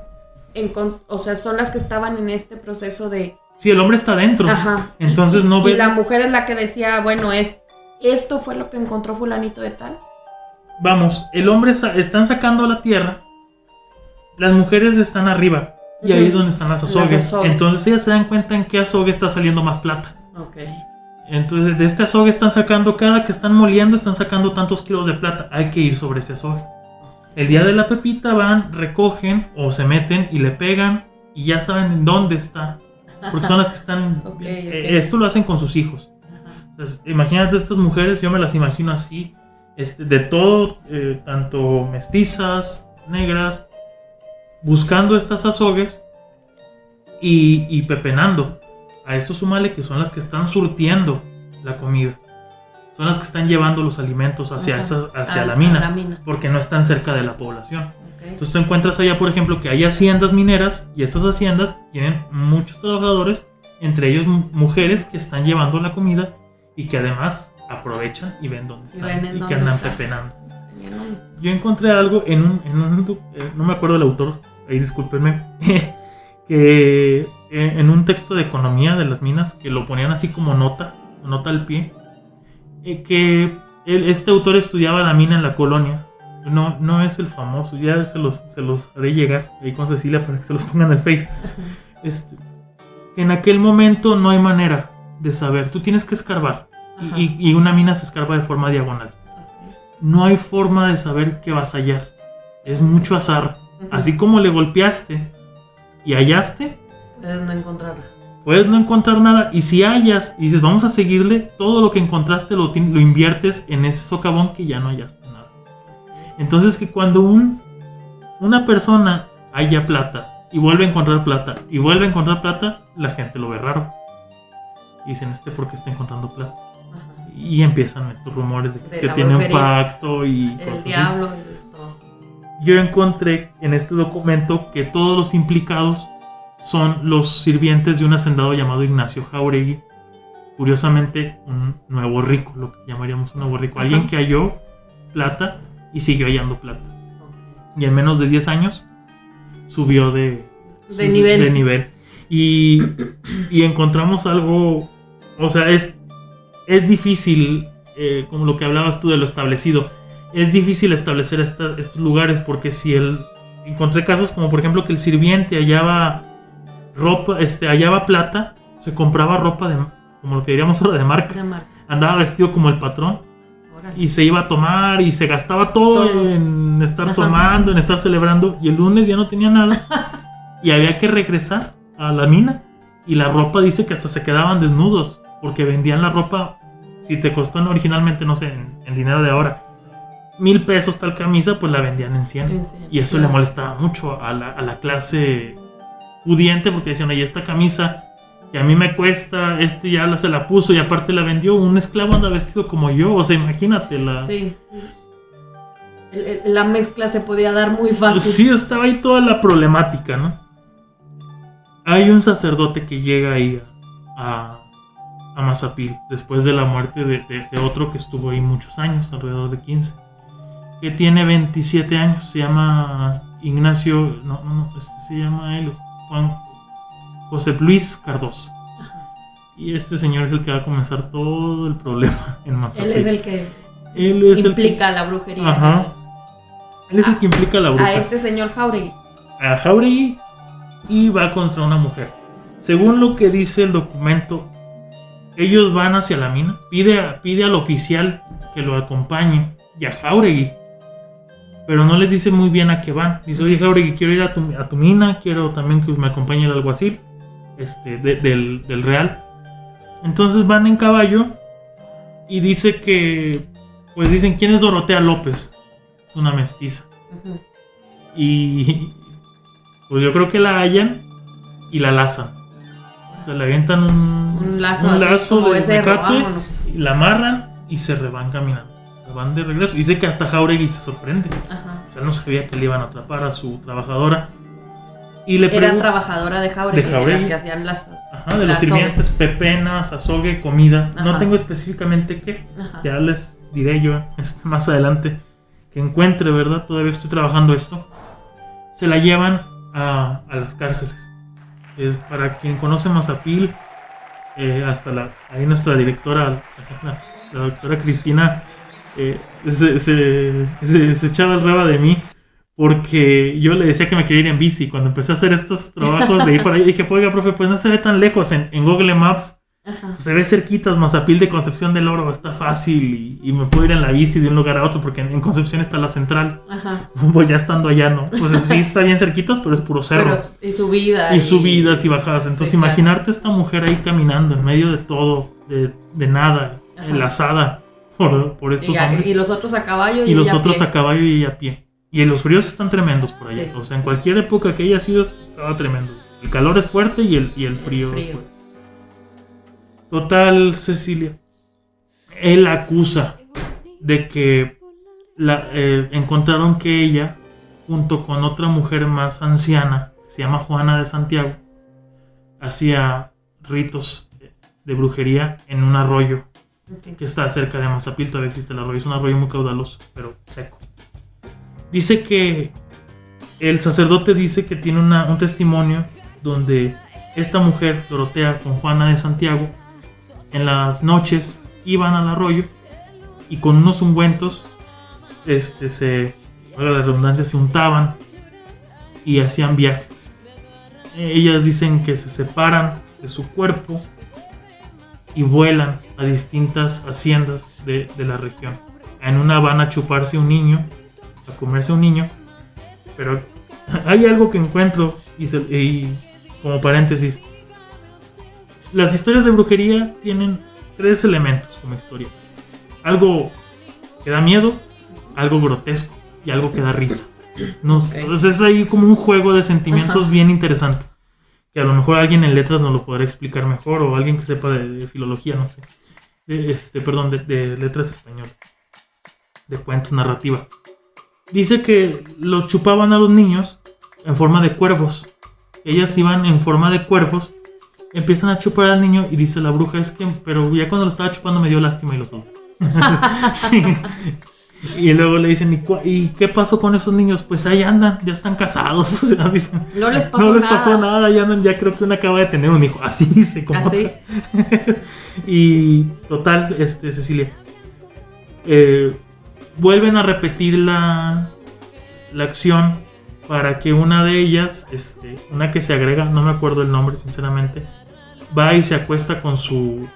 o sea, son las que estaban en este proceso de... Sí, el hombre está dentro. Ajá. Entonces no ve. Y la mujer es la que decía, bueno, esto fue lo que encontró fulanito de tal. Vamos, el hombre están sacando la tierra, las mujeres están arriba, y ahí es donde están las azogues. Las azogues. Entonces ellas se dan cuenta en qué azogue está saliendo más plata. Ok. Entonces de este azogue están sacando, cada que están moliendo, están sacando tantos kilos de plata. Hay que ir sobre ese azogue. El día de la pepita van, recogen o se meten y le pegan y ya saben en dónde está. Porque son las que están... Ok. Esto lo hacen con sus hijos. Entonces, imagínate estas mujeres, yo me las imagino así, de todo, tanto mestizas, negras, buscando estas azogues y pepenando. A esto súmale que son las que están surtiendo la comida. Son las que están llevando los alimentos hacia la mina, porque no están cerca de la población. Okay. Entonces tú encuentras allá, por ejemplo, que hay haciendas mineras y estas haciendas tienen muchos trabajadores, entre ellos mujeres que están llevando la comida y que además aprovechan y ven dónde están y que andan pepenando. Yo encontré algo en un no me acuerdo del autor, ahí discúlpenme, que en un texto de economía de las minas, que lo ponían así como nota al pie, que este autor estudiaba la mina en la colonia. No es el famoso, ya se los haré llegar ahí con Cecilia para que se los pongan en el Face. Que en aquel momento no hay manera de saber, tú tienes que escarbar y una mina se escarba de forma diagonal. No hay forma de saber qué vas a hallar, es mucho azar. Así como le golpeaste y hallaste, puedes no encontrar nada. Y si hallas y dices vamos a seguirle, todo lo que encontraste lo inviertes en ese socavón que ya no hallaste nada. Entonces que cuando una persona halla plata y vuelve a encontrar plata y vuelve a encontrar plata, la gente lo ve raro y dicen ¿por qué está encontrando plata? Y empiezan estos rumores de que tiene un pacto y cosas así. Diablo. Yo encontré en este documento que todos los implicados son los sirvientes de un hacendado llamado Ignacio Jáuregui. Curiosamente, un nuevo rico, lo que llamaríamos un nuevo rico. Alguien que halló plata y siguió hallando plata. Y en menos de 10 años subió de nivel. Y encontramos algo, o sea, es difícil, como lo que hablabas tú de lo establecido, es difícil establecer estos lugares porque encontré casos como por ejemplo que el sirviente hallaba ropa, hallaba plata, se compraba ropa como lo que diríamos ahora de marca, andaba vestido como el patrón. Y se iba a tomar y se gastaba todo en estar tomando, en estar celebrando, y el lunes ya no tenía nada y había que regresar a la mina y la ropa dice que hasta se quedaban desnudos porque vendían la ropa. Si te costó originalmente, no sé, en dinero de ahora, 1,000 pesos tal camisa, pues la vendían en 100. Y eso le molestaba mucho a la clase pudiente porque decían, oye, esta camisa que a mí me cuesta, ya se la puso y aparte la vendió, un esclavo anda vestido como yo, o sea, imagínate Sí. La mezcla se podía dar muy fácil. Sí, estaba ahí toda la problemática, ¿no? Hay un sacerdote que llega ahí a Mazapil después de la muerte de otro que estuvo ahí muchos años, alrededor de 15, que tiene 27 años, se llama Ignacio, se llama él, Juan José Luis Cardoso. Y este señor es el que va a comenzar todo el problema en Mazapil. Él es el que implica la brujería. Ajá. Él es el que implica la bruja. A este señor Jáuregui. A Jáuregui, y va contra una mujer. Según lo que dice el documento, ellos van hacia la mina, pide al oficial que lo acompañe y a Jáuregui, pero no les dice muy bien a qué van. Dice, oye Jáuregui, quiero ir a tu mina, quiero también que me acompañe el alguacil del Real. Entonces van en caballo y dice que, pues dicen, ¿quién es Dorotea López? Es una mestiza. Y pues yo creo que la hallan y la lazan. O sea, le avientan un lazo de mecate la amarran y se van caminando. Se van de regreso. Dice que hasta Jáuregui se sorprende. Ajá. O sea, no sabía que le iban a atrapar a su trabajadora. Y le Era trabajadora de Jáuregui, de las que hacían las... Ajá, de los sirvientes, pepenas, azogue, comida. Ajá. No tengo específicamente qué. Ajá. Ya les diré yo más adelante que encuentre, ¿verdad? Todavía estoy trabajando esto. Se la llevan a las cárceles. Para quien conoce Mazapil, ahí nuestra directora, la doctora Cristina, se echaba el reba de mí. Porque yo le decía que me quería ir en bici. Cuando empecé a hacer estos trabajos de ir por ahí, dije, oiga, profe, pues no se ve tan lejos. En Google Maps Ajá. se ve cerquitas. Mazapil de Concepción del Oro está fácil. Y me puedo ir en la bici de un lugar a otro. Porque en Concepción está la central. Ajá. Pues ya estando allá, ¿no? Pues sí está bien cerquitas, pero es puro cerro. Y subida. Y subidas y bajadas. Entonces sí, imaginarte esta mujer ahí caminando en medio de todo, de nada, Ajá. enlazada por estos hombres. Y los otros a caballo. Y los otros a caballo y a pie. Y los fríos están tremendos por allá. Sí. O sea, en cualquier época que haya sido, estaba tremendo. El calor es fuerte y el frío es fuerte. Total, Cecilia. Él acusa de que encontraron que ella, junto con otra mujer más anciana, que se llama Juana de Santiago, hacía ritos de brujería en un arroyo que está cerca de Mazapil. Todavía existe el arroyo. Es un arroyo muy caudaloso, pero seco. Dice que el sacerdote dice que tiene un testimonio donde esta mujer, Dorotea, con Juana de Santiago, en las noches iban al arroyo y con unos ungüentos, haga la redundancia, se untaban y hacían viajes. Ellas dicen que se separan de su cuerpo y vuelan a distintas haciendas de la región. En una van a chuparse un niño, a comerse un niño, pero hay algo que encuentro y como paréntesis, las historias de brujería tienen 3 elementos como historia: algo que da miedo, algo grotesco y algo que da risa. Entonces es ahí como un juego de sentimientos bien interesante, que a lo mejor alguien en letras nos lo podrá explicar mejor, o alguien que sepa de filología, no sé, de letras español, de cuentos, narrativa. Dice que los chupaban a los niños en forma de cuervos. Ellas iban en forma de cuervos, empiezan a chupar al niño y dice la bruja, pero ya cuando lo estaba chupando me dio lástima y lo soltó. Sí. Y luego le dicen, ¿y qué pasó con esos niños? Pues ahí andan, ya están casados. O sea, dicen, no les pasó nada, ya creo que una acaba de tener un hijo. Así dice, como así. Y total, Cecilia, vuelven a repetir la acción para que una de ellas, una que se agrega, no me acuerdo el nombre sinceramente, va y se acuesta con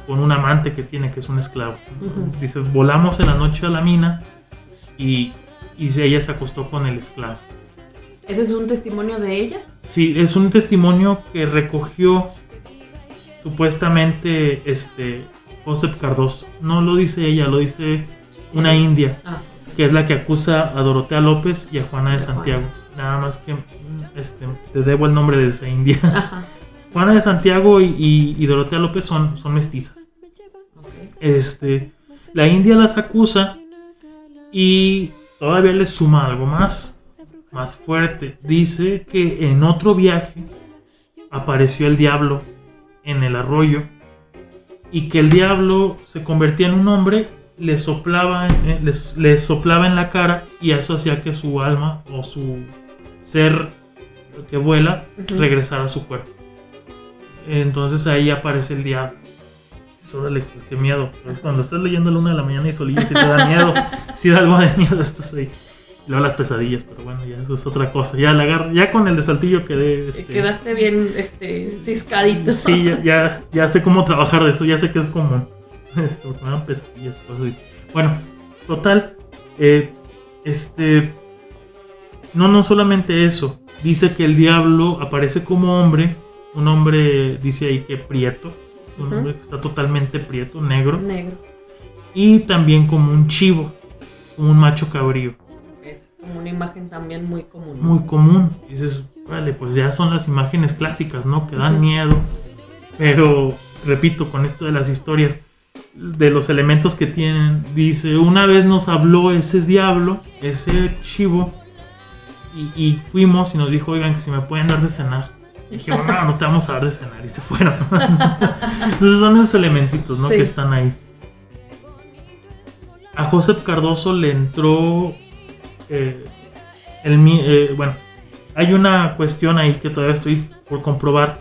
un amante que tiene, que es un esclavo. Uh-huh. Dice, volamos en la noche a la mina y ella se acostó con el esclavo. ¿Ese es un testimonio de ella? Sí, es un testimonio que recogió supuestamente Josep Cardoso. No lo dice ella, lo dice una india, que es la que acusa a Dorotea López y a Juana de Santiago. Nada más que te debo el nombre de esa india. Ajá. Juana de Santiago y Dorotea López son mestizas. Okay. La india las acusa y todavía les suma algo más fuerte. Dice que en otro viaje apareció el diablo en el arroyo y que el diablo se convertía en un hombre, le soplaba en la cara y eso hacía que su alma o su ser que vuela regresara a su cuerpo. Entonces ahí aparece el diablo. Órale, pues qué miedo. Cuando estás leyendo a la 1 de la mañana y solillo, si te da miedo, si da algo de miedo, estás ahí. Y luego las pesadillas, pero bueno, ya eso es otra cosa. Ya con el de Saltillo quedé. Quedaste bien ciscadito. Sí, ya sé cómo trabajar de eso, ya sé que es común. Me dan pesadillas, cosas así. Bueno, total. No solamente eso. Dice que el diablo aparece como hombre. Un hombre, dice ahí que prieto. Un hombre que está totalmente prieto, negro. Y también como un chivo, como un macho cabrío. Es como una imagen también muy común. Muy común. Y dices, vale, pues ya son las imágenes clásicas, ¿no? Que dan miedo. Pero, repito, con esto de las historias, de los elementos que tienen. Dice, una vez nos habló ese diablo, ese chivo, y fuimos y nos dijo, oigan, que si me pueden dar de cenar. Y dije, no te vamos a dar de cenar, y se fueron. Entonces son esos elementitos, ¿no? Sí. Que están ahí. A Joseph Cardoso le entró bueno, hay una cuestión ahí que todavía estoy por comprobar,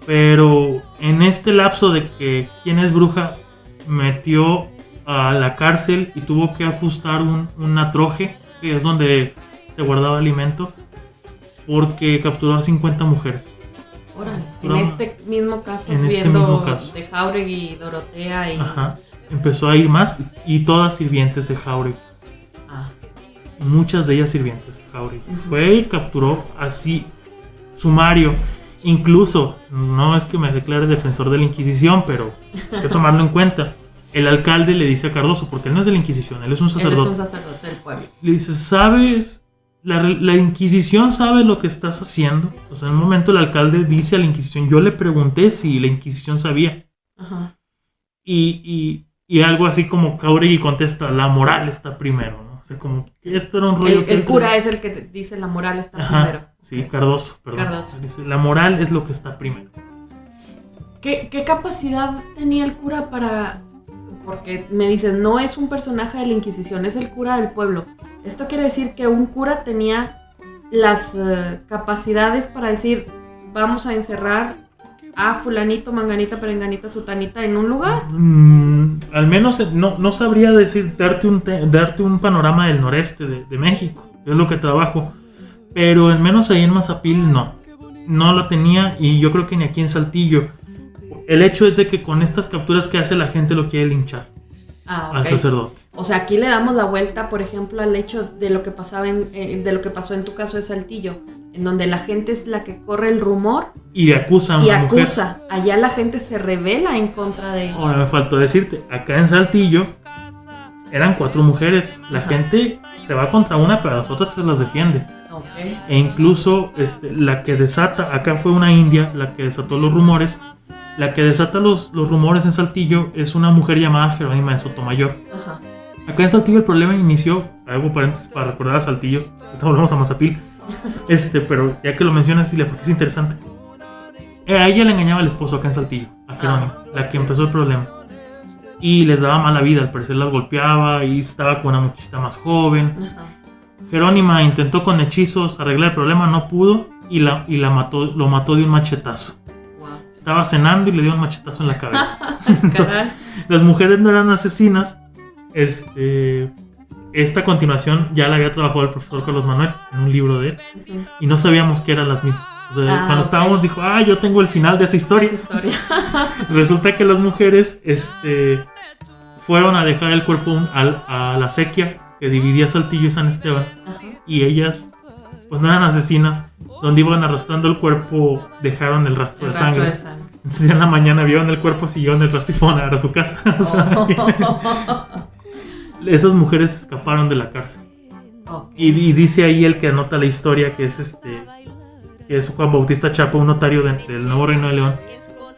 pero en este lapso de que quién es bruja metió a la cárcel y tuvo que ajustar una troje, que es donde se guardaba alimento, porque capturó a 50 mujeres. Órale, en este mismo caso, En este viendo mismo caso. de Jáuregui y Dorotea y... Ajá. Empezó a ir más, y todas sirvientes de Jáuregui. Ah, Muchas de ellas sirvientes de Jáuregui. Ujú. Fue y capturó así, sumario. Incluso, no es que me declare defensor de la Inquisición, pero hay que tomarlo en cuenta. El alcalde le dice a Cardoso, porque él no es de la Inquisición, él es un él es sacerdote. un sacerdote del pueblo. Le dice, ¿sabes? La Inquisición sabe lo que estás haciendo. O sea, en un momento el alcalde dice a la Inquisición, yo le pregunté si la Inquisición sabía. Ajá. Y algo así como Jáuregui contesta, la moral está primero, ¿no? O sea, como que esto era un rollo. El cura es el que te dice la moral está primero. Sí, Cardoso, perdón. Cardoso. Dice, la moral es lo que está primero. ¿Qué capacidad tenía el cura para...? Porque me dices, no es un personaje de la Inquisición, es el cura del pueblo. Esto quiere decir que un cura tenía las capacidades para decir, vamos a encerrar a fulanito, manganita, perenganita, sutanita en un lugar. Al menos no sabría decir, darte un panorama del noreste de México, es lo que trabajo. Pero al menos ahí en Mazapil no la tenía, y yo creo que ni aquí en Saltillo. El hecho es de que con estas capturas que hace la gente lo quiere linchar al sacerdote. O sea, aquí le damos la vuelta, por ejemplo, al hecho de lo que pasaba de lo que pasó en tu caso de Saltillo, en donde la gente es la que corre el rumor Y acusa a y una mujer. acusa. Allá la gente se revela en contra de... Ahora me faltó decirte, acá en Saltillo eran 4 mujeres. La Ajá. gente se va contra una, pero a las otras se las defiende. Ok. E incluso la que desata, acá fue una india la que desató los rumores. La que desata los rumores en Saltillo es una mujer llamada Jerónima de Sotomayor. Ajá. Acá en Saltillo el problema inició, hago paréntesis para recordar a Saltillo, ahorita volvemos a Mazapil, pero ya que lo mencionas, Silvia, porque es interesante. A ella le engañaba el esposo acá en Saltillo, a Jerónima, la que empezó el problema. Y les daba mala vida, al parecer las golpeaba y estaba con una muchachita más joven. Ajá. Jerónima intentó con hechizos arreglar el problema, no pudo, y lo mató de un machetazo. Wow. Estaba cenando y le dio un machetazo en la cabeza. Caray. Las mujeres no eran asesinas. Esta continuación ya la había trabajado el profesor Carlos Manuel en un libro de él, Ujú. y no sabíamos que eran las mismas. O sea, cuando ok. estábamos dijo, yo tengo el final de esa historia. Esa historia. Resulta que las mujeres fueron a dejar el cuerpo a la acequia que dividía Saltillo y San Esteban, Ajá. y ellas pues no eran asesinas. Donde iban arrastrando el cuerpo dejaron el rastro El de rastro sangre. de sangre. Entonces en la mañana vieron el cuerpo, siguieron el rastro y fueron a dar a su casa. O sea, esas mujeres escaparon de la cárcel. Ok. Y dice ahí el que anota la historia, que es Juan Bautista Chapo, un notario del Nuevo Reino de León.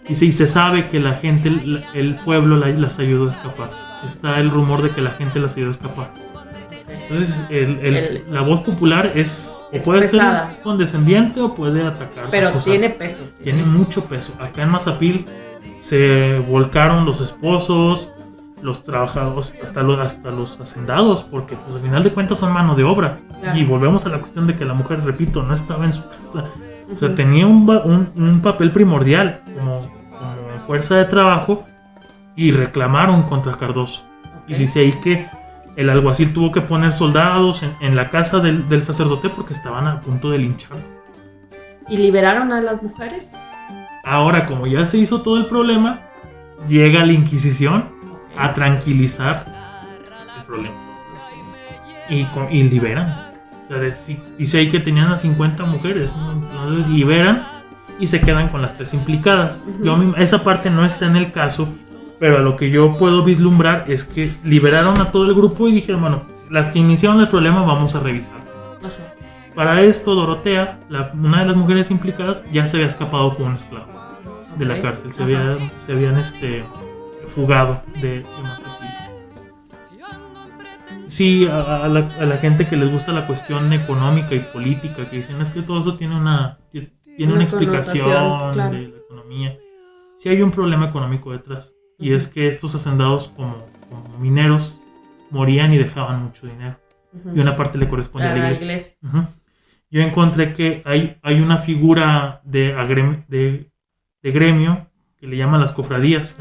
Dice, y se sabe que la gente, el pueblo las ayudó a escapar. Está el rumor de que la gente las ayudó a escapar. Entonces la voz popular Es puede pesada. ser condescendiente o puede atacar. Pero acusar. tiene peso. Tiene mucho peso. Acá en Mazapil se volcaron los esposos, los trabajadores, hasta los hacendados, porque pues al final de cuentas son mano de obra. Claro. Y volvemos a la cuestión de que la mujer, repito, no estaba en su casa. O sea, Ujú. tenía un papel primordial como fuerza de trabajo, y reclamaron contra Cardoso. Ok. Y dice ahí que el alguacil tuvo que poner soldados en la casa del sacerdote porque estaban a punto de lincharlo. ¿Y liberaron a las mujeres? Ahora, como ya se hizo todo el problema, llega la Inquisición Ok. a tranquilizar el problema. Y liberan. O sea, dice ahí que tenían a 50 mujeres, ¿no? Entonces liberan y se quedan con las 3 implicadas. Ujú. Esa parte no está en el caso, pero a lo que yo puedo vislumbrar es que liberaron a todo el grupo y dijeron, bueno, las que iniciaron el problema vamos a revisar. Ajá. Para esto, Dorotea, una de las mujeres implicadas, ya se había escapado como un esclavo de la Ok. cárcel. Se Ajá. habían fugado de Mazapil. Sí, a la gente que les gusta la cuestión económica y política, que dicen es que todo eso tiene una explicación claro. de la economía. Sí hay un problema económico detrás, y es que estos hacendados como mineros morían y dejaban mucho dinero, y una parte le corresponde a la iglesia. Yo encontré que hay una figura de gremio que le llaman las cofradías.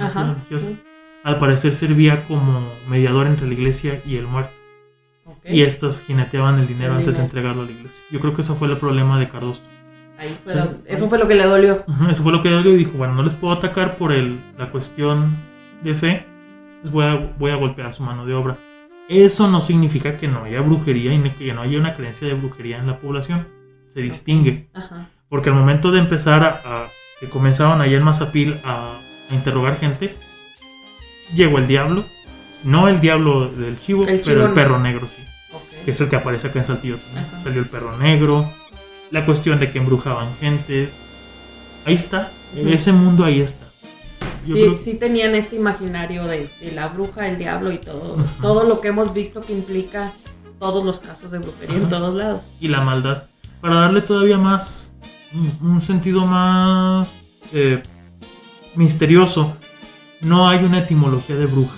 Sí. Al parecer servía como mediador entre la iglesia y el muerto. Okay. Y estos jineteaban el dinero antes de entregarlo a la iglesia. Yo creo que eso fue el problema de Cardoso. Eso fue lo que le dolió. Eso fue lo que le dolió y dijo, bueno, no les puedo atacar por la cuestión de fe, les voy a golpear su mano de obra. Eso no significa que no haya brujería y que no haya una creencia de brujería en la población. Se distingue. Porque al momento de empezar que comenzaban allá en Mazapil a interrogar gente, llegó el diablo. No el diablo del chivo, pero el perro negro, sí. Okay. Que es el que aparece acá en Saltillo también. Salió el perro negro. La cuestión de que embrujaban gente. Ahí está. Ese mundo ahí está. Sí tenían este imaginario de la bruja, el diablo y todo. Todo lo que hemos visto que implica todos los casos de brujería en todos lados. Y la maldad. Para darle todavía más, un sentido más misterioso, no hay una etimología de bruja.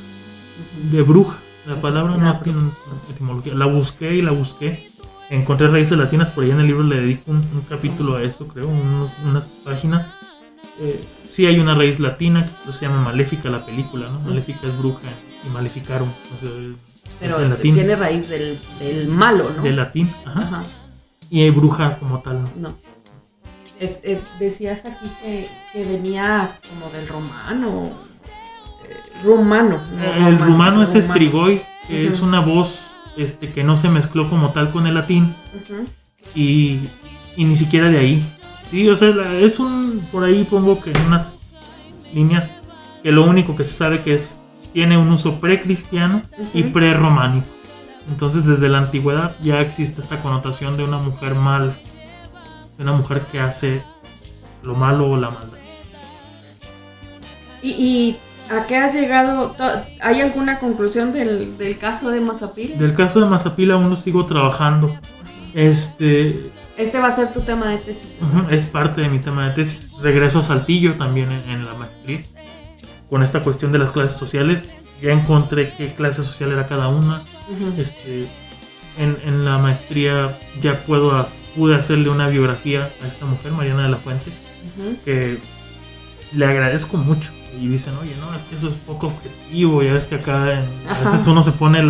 De bruja. La palabra no tiene una etimología. La busqué. Encontré raíces latinas, por ahí en el libro le dedico un capítulo a eso, creo, unas páginas. Sí hay una raíz latina que se llama Maléfica, la película, ¿no? Maléfica es bruja y Maleficarum. Pero es latín. Tiene raíz del malo, ¿no? Del latín, ajá. Y bruja como tal, ¿no? No. Decías aquí que venía como del romano. El rumano es Strigoi, que es una voz que no se mezcló como tal con el latín. Y ni siquiera de ahí. Sí, o sea, es por ahí pongo que en unas líneas que lo único que se sabe que tiene un uso precristiano y prerrománico. Entonces desde la antigüedad ya existe esta connotación de una mujer mala, de una mujer que hace lo malo o la maldad. ¿Y a qué has llegado? ¿Hay alguna conclusión del caso de Mazapil? Del caso de Mazapil aún lo sigo trabajando. Este va a ser tu tema de tesis. Es parte de mi tema de tesis. Regreso a Saltillo también en la maestría. Con esta cuestión de las clases sociales, ya encontré qué clase social era cada una. En la maestría ya pude hacerle una biografía a esta mujer, Mariana de la Fuente, que le agradezco mucho. Y dicen, oye, no, es que eso es poco objetivo. Ya ves que acá a veces uno se pone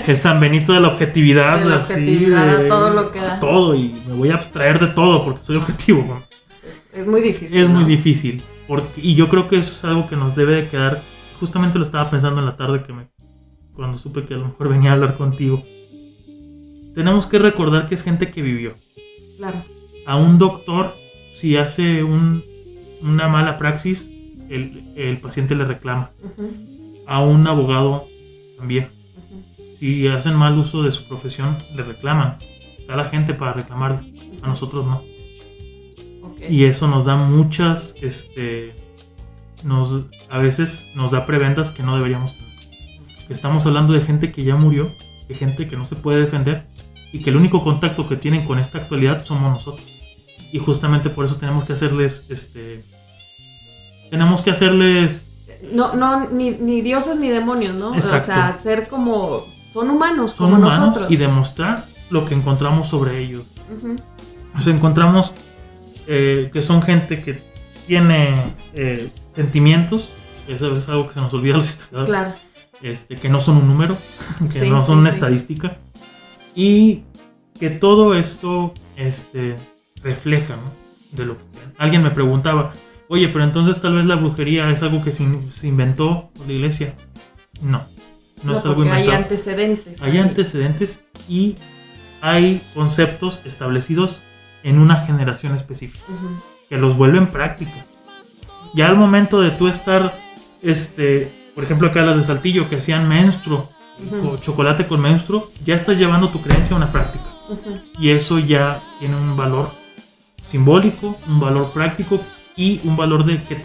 el San Benito de la objetividad. De la objetividad, todo lo que da. Todo, y me voy a abstraer de todo porque soy objetivo. Es muy difícil. Es muy difícil. Y yo creo que eso es algo que nos debe de quedar. Justamente lo estaba pensando en la tarde cuando supe que a lo mejor venía a hablar contigo. Tenemos que recordar que es gente que vivió. Claro. A un doctor, si hace una mala praxis, el paciente le reclama. A un abogado también. Si hacen mal uso de su profesión, le reclaman. Está la gente para reclamar, a nosotros no. Y eso nos da muchas, a veces nos da preventas que no deberíamos tener. Estamos hablando de gente que ya murió, de gente que no se puede defender y que el único contacto que tienen con esta actualidad somos nosotros. Y justamente por eso tenemos que hacerles, no, ni dioses ni demonios, ¿no? Exacto. O sea, ser como, son humanos, como nosotros. Y demostrar lo que encontramos sobre ellos. O sea, encontramos que son gente que tiene sentimientos. Eso es algo que se nos olvida a los historiadores. Claro. Que no son un número, que no son una estadística. Y que todo esto refleja, ¿no? De lo que alguien me preguntaba, oye, pero entonces tal vez la brujería es algo que se inventó la iglesia. No es algo inventado. Hay antecedentes. Hay antecedentes y hay conceptos establecidos en una generación específica que los vuelven prácticas. Ya al momento de tú estar, por ejemplo acá las de Saltillo que hacían menstruo, chocolate con menstruo, ya estás llevando tu creencia a una práctica. Y eso ya tiene un valor simbólico, un valor práctico y un valor de que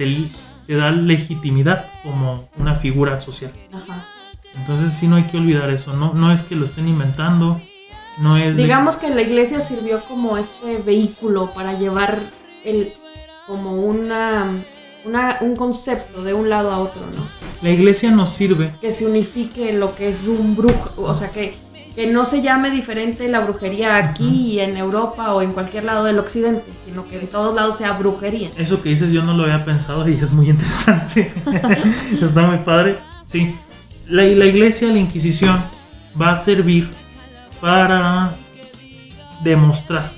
te da legitimidad como una figura social. Ajá. Entonces sí no hay que olvidar eso, no es que lo estén inventando, no es... Digamos que la iglesia sirvió como este vehículo para llevar como un concepto de un lado a otro, ¿no? La iglesia nos sirve. Que se unifique lo que es un brujo, o sea, que no se llame diferente la brujería aquí y en Europa o en cualquier lado del occidente, sino que en todos lados sea brujería. Eso que dices yo no lo había pensado y es muy interesante. Está muy padre. Sí. La iglesia, la Inquisición, va a servir para demostrar,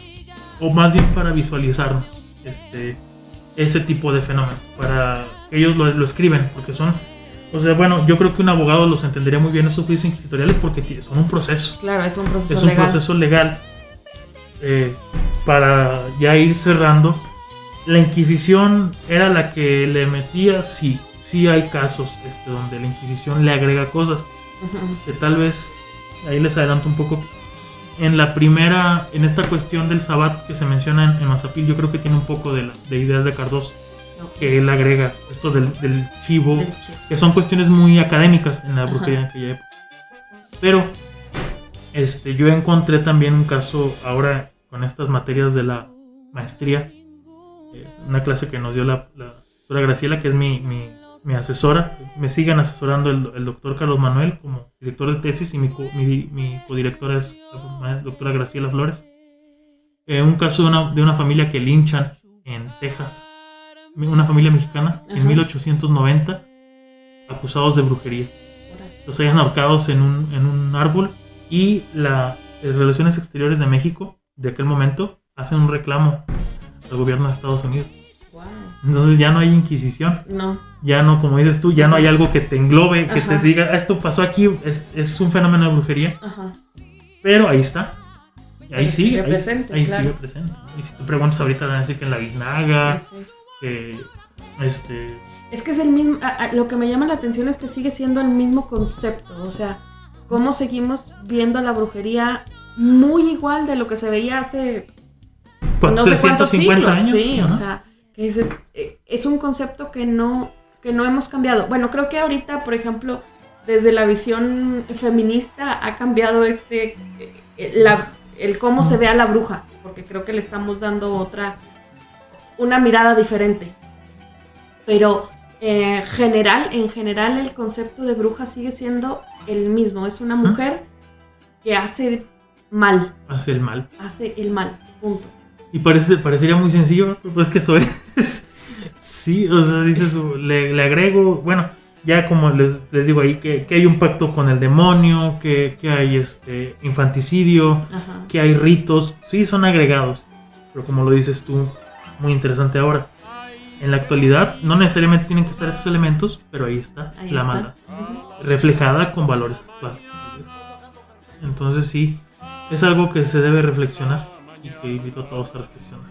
o más bien para visualizar ese tipo de fenómeno. Para ellos lo escriben, porque son... O sea, bueno, yo creo que un abogado los entendería muy bien esos juicios inquisitoriales porque son un proceso. Claro, es un proceso es legal. Un proceso legal. Para ya ir cerrando, la Inquisición era la que le metía, sí hay casos donde la Inquisición le agrega cosas. Que tal vez, ahí les adelanto un poco, en esta cuestión del sabbat que se menciona en Mazapil, yo creo que tiene un poco de ideas de Cardoso. Que él agrega esto del chivo, que son cuestiones muy académicas en la brujería en aquella época. Pero yo encontré también un caso ahora con estas materias de la maestría, una clase que nos dio la doctora Graciela, que es mi asesora. Me siguen asesorando el doctor Carlos Manuel como director de tesis y mi codirectora es la doctora Graciela Flores. Un caso de una familia que linchan en Texas. Una familia mexicana. Ajá. En 1890, acusados de brujería. Los hayan ahorcados en un árbol y las Relaciones Exteriores de México de aquel momento hacen un reclamo al gobierno de Estados Unidos. Wow. Entonces ya no hay inquisición. No. Ya no, como dices tú, ya no hay algo que te englobe, que te diga, esto pasó aquí, es un fenómeno de brujería. Ajá. Pero ahí está. Ahí sigue presente. Ahí sigue presente. Y si tú preguntas ahorita, van a decir que en la biznaga... Sí. Es que es el mismo, lo que me llama la atención es que sigue siendo el mismo concepto, o sea, cómo seguimos viendo la brujería muy igual de lo que se veía hace no sé cuántos siglos, años, sí, ¿no? O sea, que es un concepto que no hemos cambiado. Bueno, creo que ahorita, por ejemplo, desde la visión feminista ha cambiado el cómo se ve a la bruja, porque creo que le estamos dando una mirada diferente, pero en general el concepto de bruja sigue siendo el mismo. Es una mujer que hace mal. Hace el mal, punto. Y parecería muy sencillo, pues que eso es. Sí, o sea, dices, le agrego, bueno, ya como les digo ahí, que hay un pacto con el demonio, que hay infanticidio, ajá, que hay ritos, sí, son agregados, pero como lo dices tú, muy interesante ahora. En la actualidad no necesariamente tienen que estar estos elementos, pero ahí está la maldad, reflejada con valores actuales. Entonces sí, es algo que se debe reflexionar y que invito a todos a reflexionar.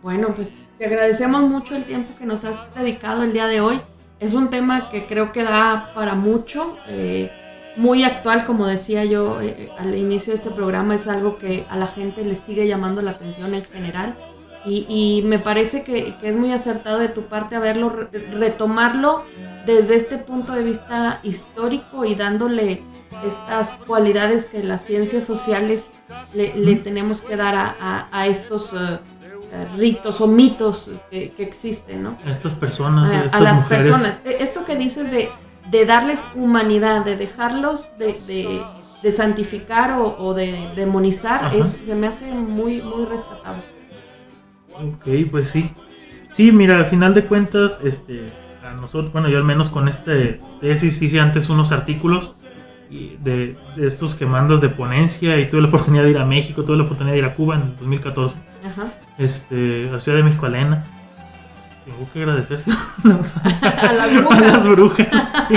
Bueno, pues te agradecemos mucho el tiempo que nos has dedicado el día de hoy. Es un tema que creo que da para mucho, muy actual, como decía yo al inicio de este programa, es algo que a la gente le sigue llamando la atención en general. Y me parece que es muy acertado de tu parte retomarlo desde este punto de vista histórico y dándole estas cualidades que las ciencias sociales le tenemos que dar a estos ritos o mitos que existen, ¿no? A estas personas, a las mujeres. Personas. Esto que dices de darles humanidad, de dejarlos de santificar o de demonizar, se me hace muy, muy rescatable. Ok, pues sí. Sí, mira, al final de cuentas, a nosotros, bueno, yo al menos con tesis hice antes unos artículos de estos que mandas de ponencia y tuve la oportunidad de ir a México, tuve la oportunidad de ir a Cuba en 2014. Ajá. A la Ciudad de México, a la ENA. Tengo que agradecerse a las brujas. A las brujas. Sí.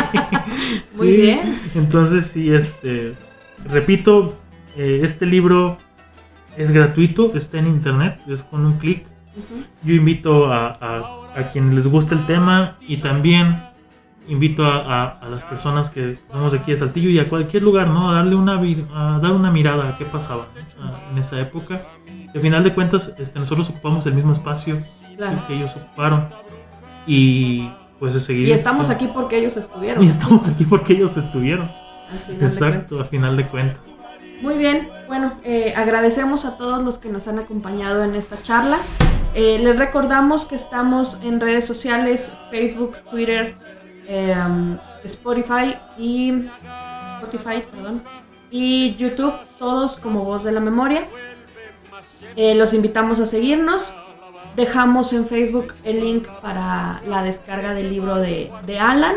Muy sí. Bien. Entonces, sí, repito, este libro es gratuito, está en internet, es con un clic. Uh-huh. Yo invito a quienes les gusta el tema y también invito a las personas que somos de aquí de Saltillo y a cualquier lugar, ¿no? A dar una mirada a qué pasaba en esa época. Al final de cuentas, nosotros ocupamos el mismo espacio, claro, que ellos ocuparon y pues seguir. Y estamos aquí porque ellos estuvieron. Y estamos aquí porque ellos estuvieron. Al final de Exacto, cuentas. a final de cuentas. Muy bien, bueno, agradecemos a todos los que nos han acompañado en esta charla. Les recordamos que estamos en redes sociales, Facebook, Twitter, Spotify y YouTube, todos como Voz de la Memoria. Los invitamos a seguirnos. Dejamos en Facebook el link para la descarga del libro de Alan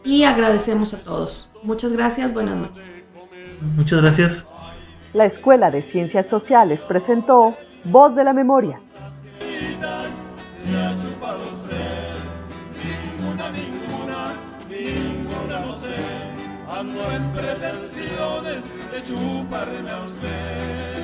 y agradecemos a todos. Muchas gracias, buenas noches. Muchas gracias. La Escuela de Ciencias Sociales presentó Voz de la Memoria. Ninguna no sé, ando en pretensiones de chuparme a usted.